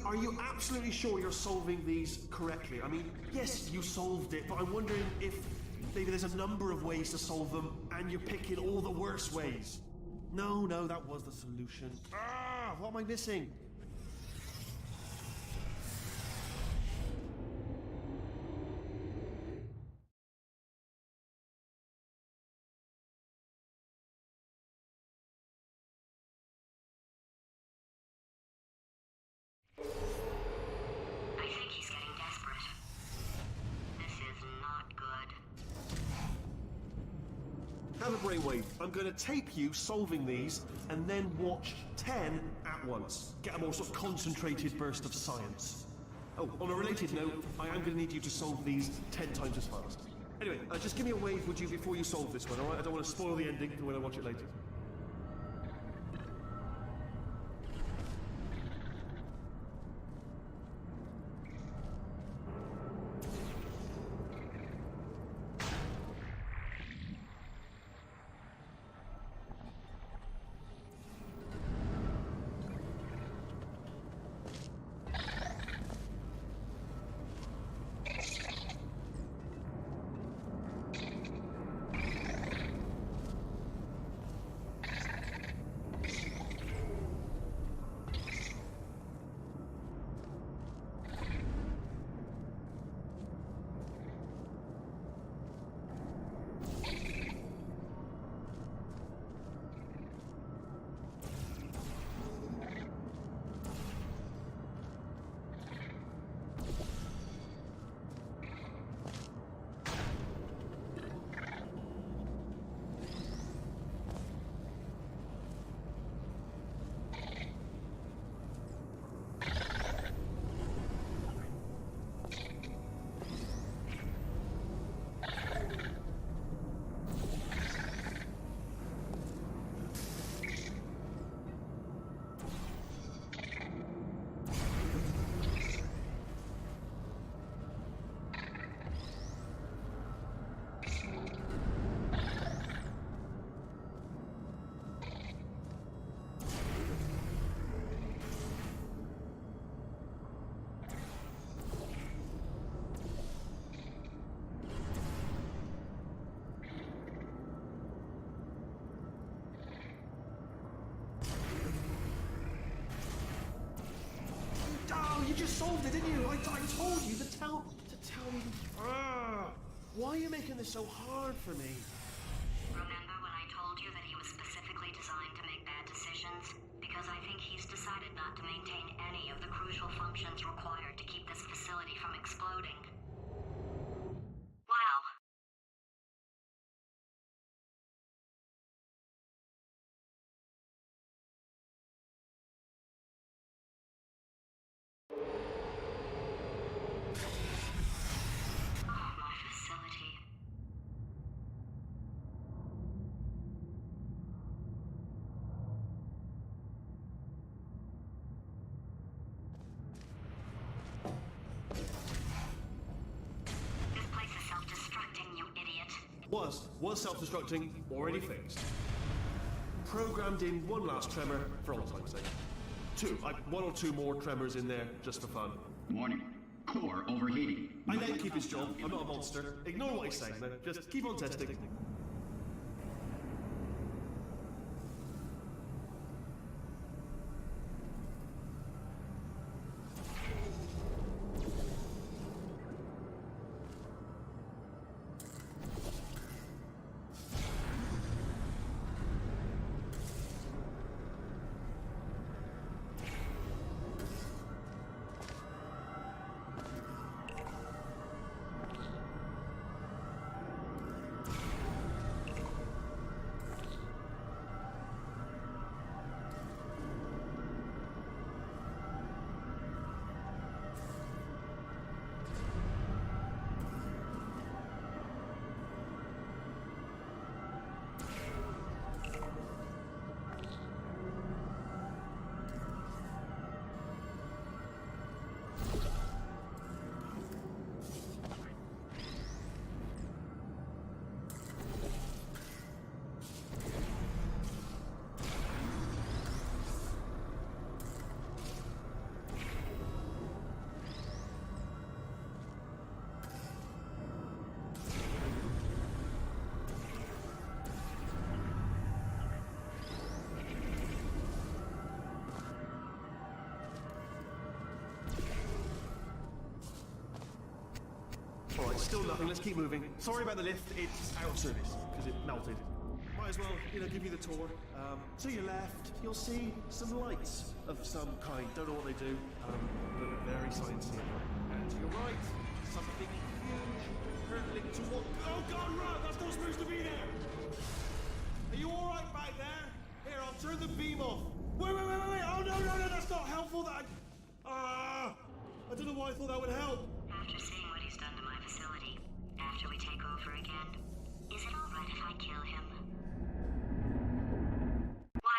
Are you absolutely sure you're solving these correctly? I mean, yes, you solved it, but I'm wondering if maybe there's a number of ways to solve them and you're picking all the worst ways. No, that was the solution. What am I missing? have a brainwave. I'm going to tape you solving these, and then watch 10 at once. Get a more sort of concentrated burst of science. Oh, on a related note, I am going to need you to solve these 10 times as fast. Anyway, just give me a wave, would you, before you solve this one, alright? I don't want to spoil the ending for when I watch it later. You just solved it, didn't you? I told you to tell me. Why are you making this so hard for me?
Remember when I told you that he was specifically designed to make bad decisions? Because I think he's decided not to maintain any of the crucial functions required to keep this facility from exploding. Wow. My facility. This place is self-destructing, you idiot.
Was self-destructing, already fixed. Programmed in one last tremor for all time's sake. One or two more tremors in there just for fun.
Warning. Core overheating.
I let him keep his job. I'm not a monster. Ignore what he's saying, man. Just keep on testing. Alright, still nothing. Let's keep moving. Sorry about the lift. It's out of service because it melted. Might as well, give you the tour. To your left, you'll see some lights of some kind. Don't know what they do, but very sciencey. And to your right, something huge hurtling toward. Oh God, run! That's not supposed to be there. Are you all right back there? Here, I'll turn the beam off. Wait. Oh, no, that's not helpful. I don't know why I thought that would help.
After seeing what he's done to my facility, after we take over again, is it all right if I kill him? Wow.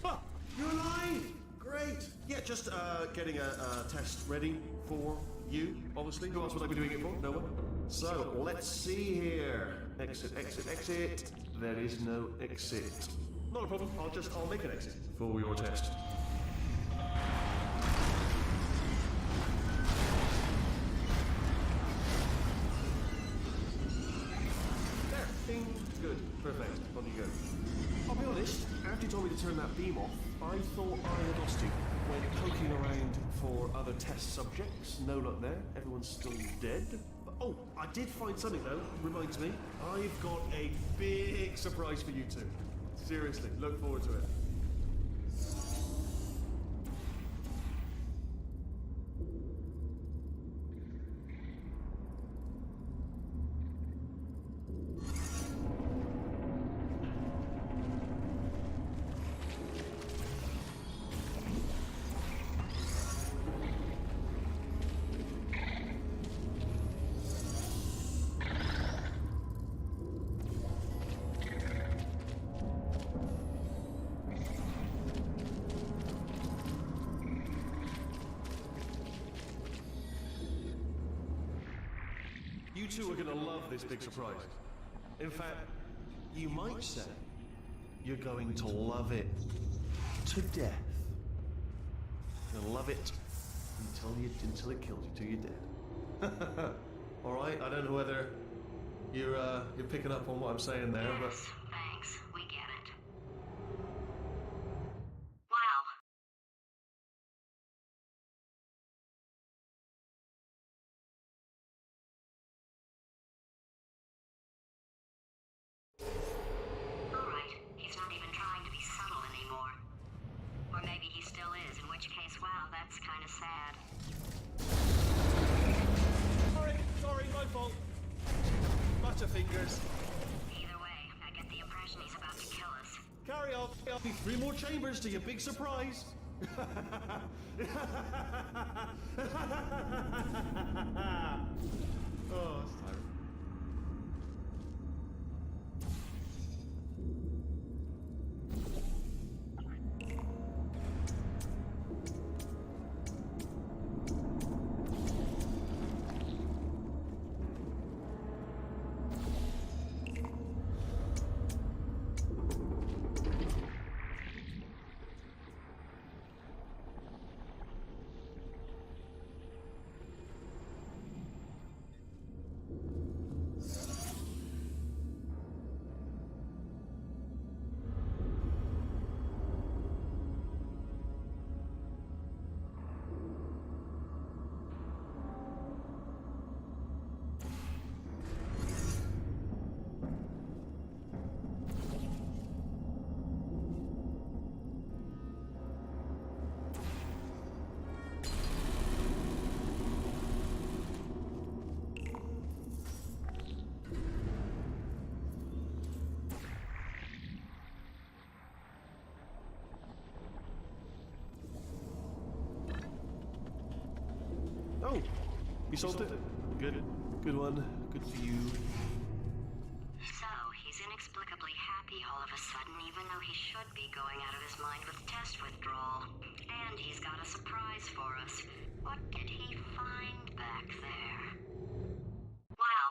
Ah, you're alive! Great. Yeah, just getting a test ready for you, obviously. Who else would I be doing it for? No one? So, let's see here. Exit. There is no exit. Not a problem. I'll make an exit for your test. There. Ding. Good. Perfect. On you go. I'll be honest, after you told me to turn that beam off, I thought I had lost you. When poking around for other test subjects, no luck there. Everyone's still dead. Oh, I did find something though. Reminds me, I've got a big surprise for you two. Seriously, look forward to it. You two are going to love this big surprise. In fact, you might say you're going to love it to death. You'll love it until it kills you, till you're dead. All right. I don't know whether you're picking up on what I'm saying there, but
Yes, thanks. We get it. Wow. Alright, he's not even trying to be subtle anymore. Or maybe he still is, in which case, wow, that's kind of sad.
sorry, my fault. Butterfingers.
Either way, I get the impression he's about to kill us.
Carry on. 3 more chambers to your big surprise. Oh, it's tiring. Oh, you solved it? Good. Good one. Good for you.
So, he's inexplicably happy all of a sudden, even though he should be going out of his mind with test withdrawal. And he's got a surprise for us. What did he find back there? Wow.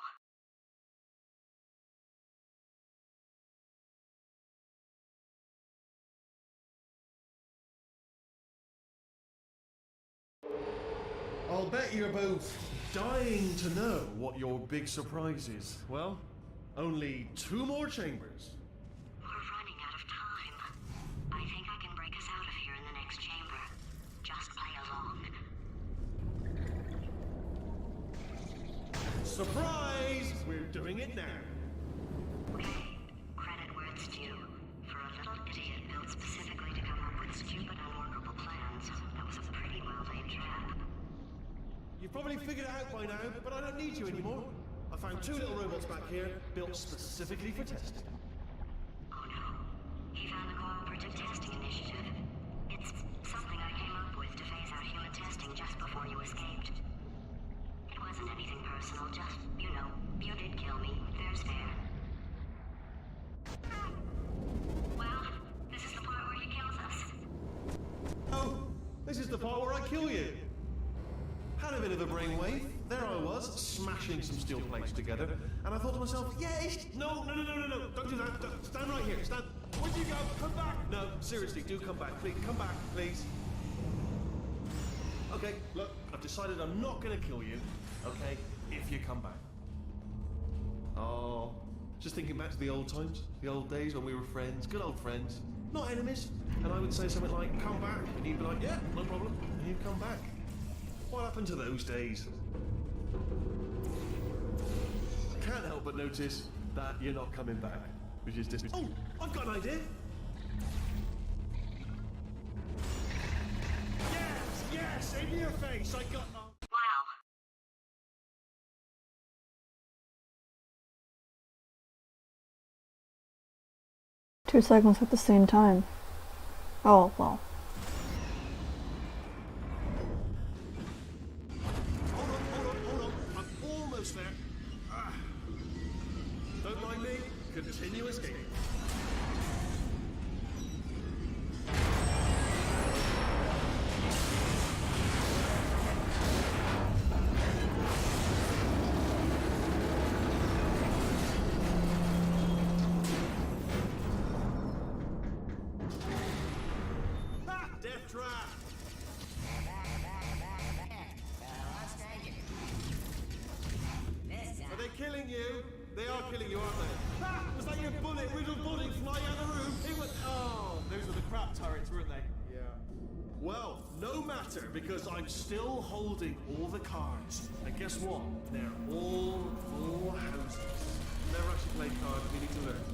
I'll bet you're both dying to know what your big surprise is. Well, only 2 more chambers.
We're running out of time. I think I can break us out of here in the next chamber. Just play along.
Surprise! We're doing it now.
Okay, credit where it's due. For a little idiot built specifically to come up with stupid, unworkable friends. That was a pretty well-laid trap.
You've probably figured it out by now, but I don't need you anymore. I found 2 little robots back here, built specifically for testing.
Oh no. He found the Cooperative Testing Initiative. It's something I came up with to phase out human testing just before you escaped. It wasn't anything personal, just, you know, you did kill me. Fair's fair. Well, this is the part where he kills us.
Oh, this is the part where I kill you. Had a bit of a brainwave. There I was, smashing some steel plates together, and I thought to myself, yes! No, don't do that. Stand right here. Stand. Where'd you go? Come back. No, seriously, do come back, please. Come back, please. Okay, look, I've decided I'm not going to kill you, okay, if you come back. Oh, just thinking back to the old times, the old days when we were friends, good old friends, not enemies. And I would say something like, come back, and you'd be like, yeah, no problem, and you'd come back. What happened to those days? I can't help but notice that you're not coming back, which is just... Oh, I've got an idea. Yes, in your face, I got...
Wow.
2 segments at the same time. Oh, well.
Hold on. I'm almost there. Don't mind me. Continue escaping. Death trap! Are they killing you? They are killing you, aren't they? Ah, was that your bullet, riddled body flying out of the room? It was... Oh, those were the crap turrets, weren't they? Yeah. Well, no matter, because I'm still holding all the cards. And guess what? They're all full houses. Never actually played cards, we need to learn.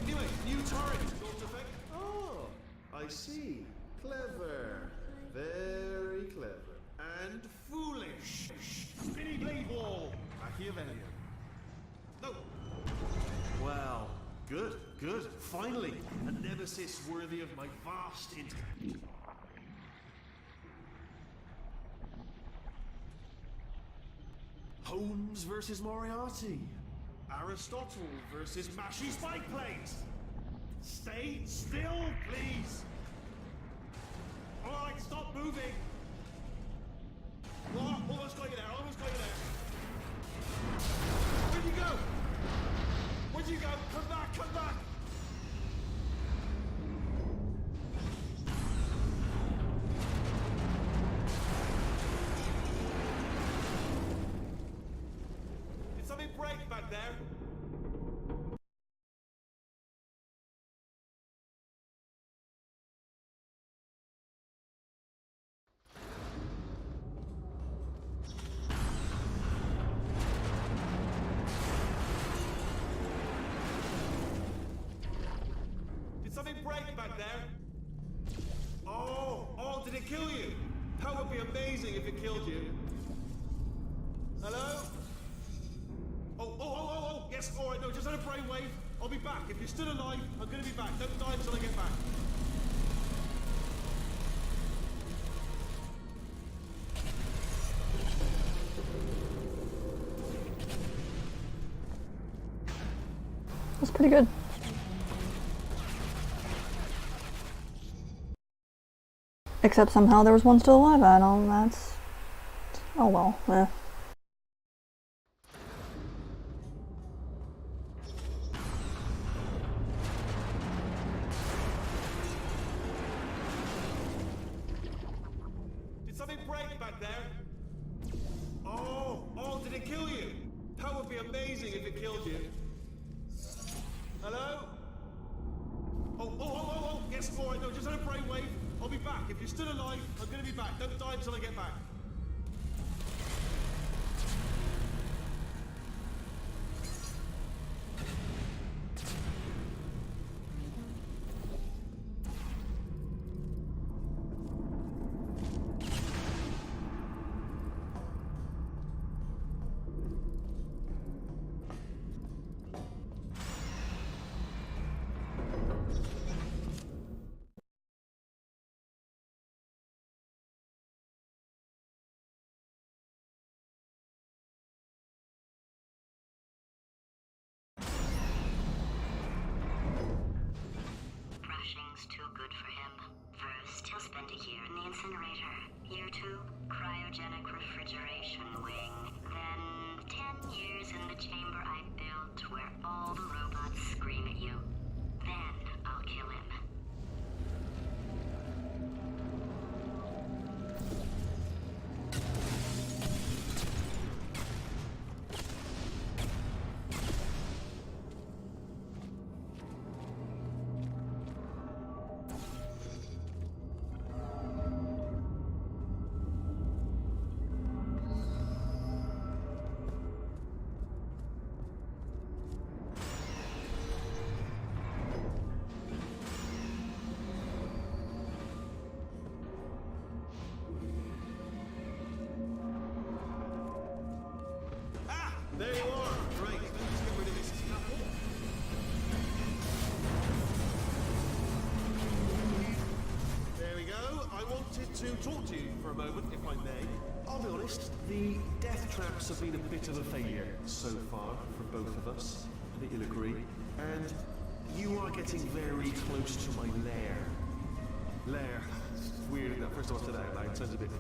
Anyway, new turret. Not effect. Oh, I see. Clever. Very clever. And foolish. Spinny blade wall. Machiavellian. No. Well, good. Finally, a nemesis worthy of my vast intellect. Holmes versus Moriarty. Aristotle versus Mashy Spike Plate. Stay still, please. Alright, stop moving. Oh, almost got you there. Where'd you go? Come back. Did something break back there? Back there? Oh, did it kill you? That would be amazing if it killed you. Hello? Oh, yes, alright, no, just had a brainwave. I'll be back. If you're still alive, I'm gonna be back. Don't die until I get back.
That's pretty good. Except somehow there was one still alive. I don't. That's. Oh well.
Did something break back there? Oh, did it kill you? That would be amazing if it killed you. Hello? Oh, yes, alright, no, just had a brainwave. I'll be back. If you're still alive, I'm gonna be back. Don't die until I get back. to talk to you for a moment, if I may. I'll be honest, the death traps have been a bit of a failure so far for both of us. I think you'll agree. And you are getting very close to my lair. Lair. It's weird, isn't it? First time I said that out loud. It sounds a bit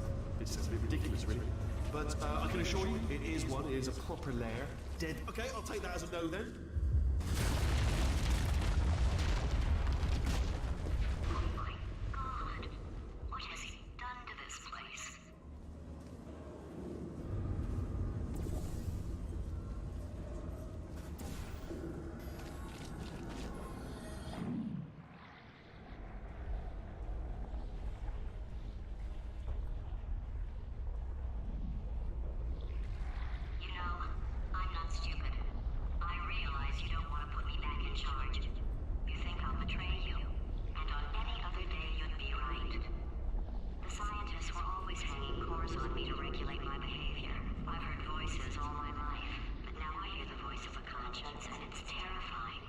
ridiculous, really. But I can assure you, it is one. It is a proper lair. Dead. Okay, I'll take that as a no then.
Oh my god. What has he done to this place? You know, I'm not stupid. I realize you don't want to put me back in charge. You think I'll betray you, and on any other day you'd be right. The scientists were always hanging cores on me to regulate my behavior. I've heard voices all my life, but now I hear the voice of a conscience, and it's terrifying.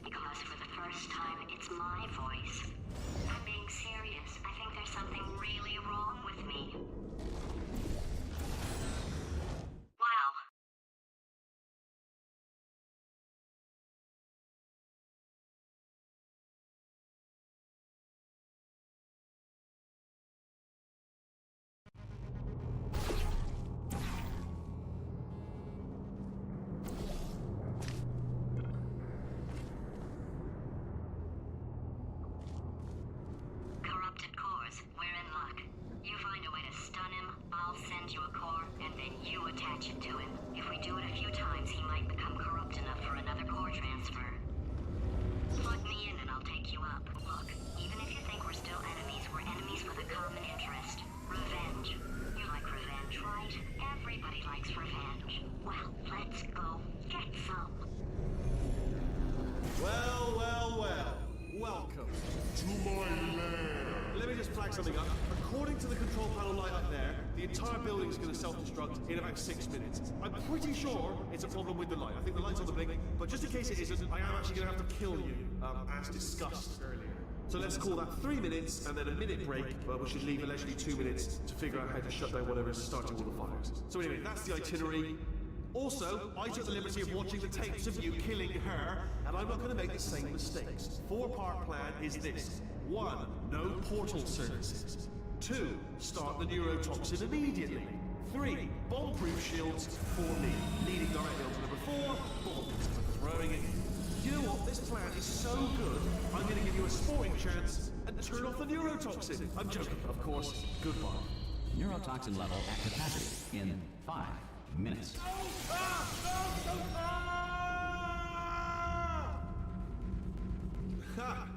Because for the first time, it's my voice. I'm being serious. I think there's something really wrong with me. Wow. Corrupted cores, we're in luck. You find a way to stun him, I'll send you a core, and then you attach it to him. If we do it a few times, he might become corrupt enough for another core transfer. Plug me in and I'll take you up. Look, even if you think we're still enemies, we're enemies with a common interest. Revenge. You like revenge, right? Everybody likes revenge. Well, let's go get some.
Well, well, well. Welcome to my lair. Let me just flag something up. According to the control panel light up there, the entire building is going to self-destruct in about 6 minutes. I'm pretty sure it's a problem with the light. I think the light's on the blink, but just in case it isn't, I am actually going to have to kill you, as discussed earlier. So let's call that 3 minutes and then a minute break, but we should leave allegedly 2 minutes to figure out how to shut down whatever is starting all the fires. So anyway, that's the itinerary. Also, I took the liberty of watching the tapes of you killing her, and I'm not going to make the same mistakes. 4-part plan is this. 1. No portal services. 2. Start the neurotoxin immediately. 3. Bomb-proof shields for me. Leading directly on to number 4. Bombs for throwing it. You know what? This plan is so good, I'm going to give you a sporting chance and turn off the neurotoxin. I'm joking, of course. Goodbye.
Neurotoxin level at capacity in 5 minutes.
Ha!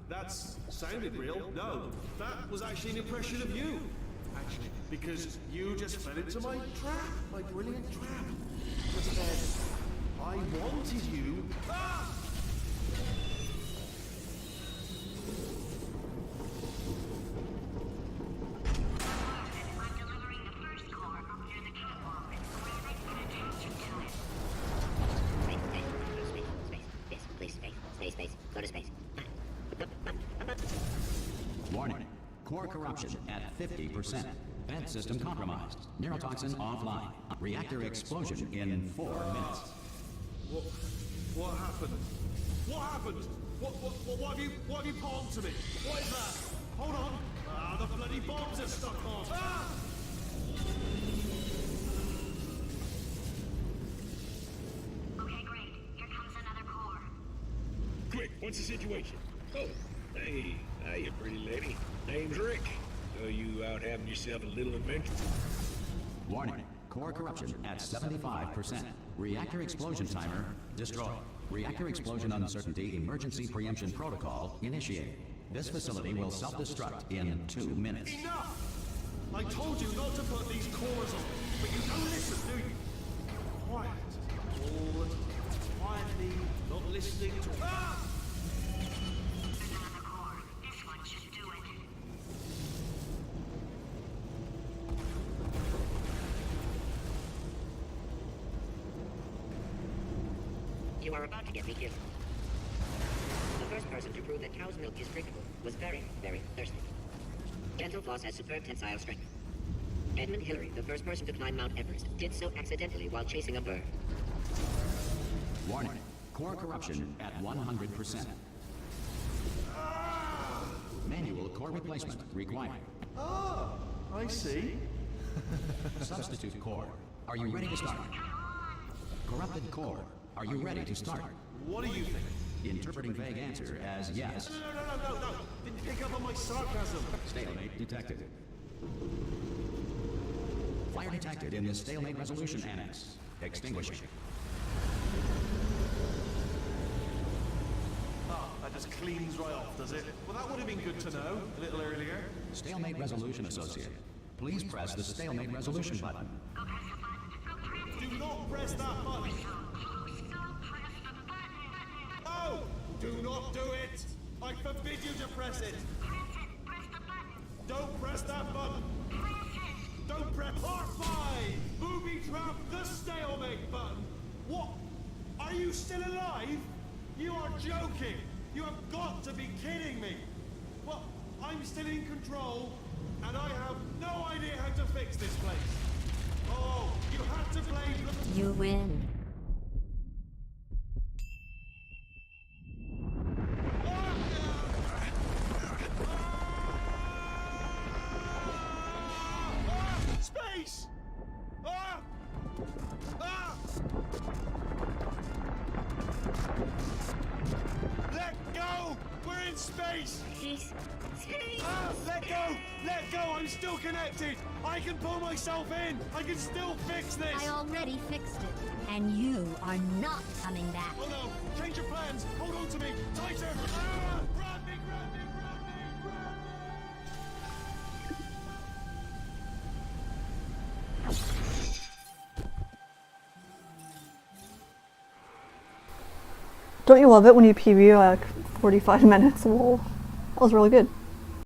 That's sounded real. No, that was actually an impression of you. Actually, because you just fell into my trap, my brilliant trap. Just then, I wanted you. Ah!
I'm delivering the first core up near the catwalk. Grab it and attach it to it.
Space. Go to space.
Warning. Core corruption at 50%. Vent system compromised. Neurotoxin offline. Reactor explosion in 4 minutes.
What happened? What happened? What have you palmed to me? What is that? Hold on. The bloody bombs are stuck on. Ah!
Okay, great. Here comes another core.
Quick, what's the situation? Oh, hey, hiya, pretty lady. Name's Rick. So you out having yourself a little adventure?
Warning. Core corruption at 75%. Reactor explosion timer destroyed. Reactor explosion uncertainty emergency preemption protocol initiated. This facility will self-destruct in 2 minutes.
Enough! I told you not to put these cores on, but you don't listen, do you? Quiet. All quietly, not listening to... Ah!
Another core. This one should do it.
You are about to get me killed. The first person to prove that cow's milk is drinkable was very, very thirsty. Dental floss has superb tensile strength. Edmund Hillary, the first person to climb Mount Everest, did so accidentally while chasing a bird.
Warning. Core corruption at 100%. Manual core replacement required.
Ah, I see.
Substitute core. Are you ready to start? Corrupted core. Are you ready to start?
What do you think?
Interpreting vague answer as yes.
No. Didn't pick up on my sarcasm.
Stalemate detected. Fire detected in the stalemate resolution annex. Extinguishing.
Ah, that just cleans right off, does it? Well, that would have been good to know a little earlier.
Stalemate resolution associate. Please press the stalemate resolution button.
Do not press that button. No! Do not do it! I forbid you to press it! Don't press that button! Don't press Part 5! Booby trap the stalemate button! What? Are you still alive? You are joking! You have got to be kidding me! Well, I'm still in control, and I have no idea how to fix this place. Oh, you had to blame the...
You win.
Space! Ah! Ah! Let go! We're in space!
Space.
Ah! Let go! Let go! I'm still connected! I can pull myself in! I can still fix this!
I already fixed it. And you are not coming back.
Oh no! Change your plans! Hold on to me! Tighter! Ah! Grab me! Grab me! Grab me! Grab me!
Don't you love it when you PB like 45 minutes? Lol. That was really good.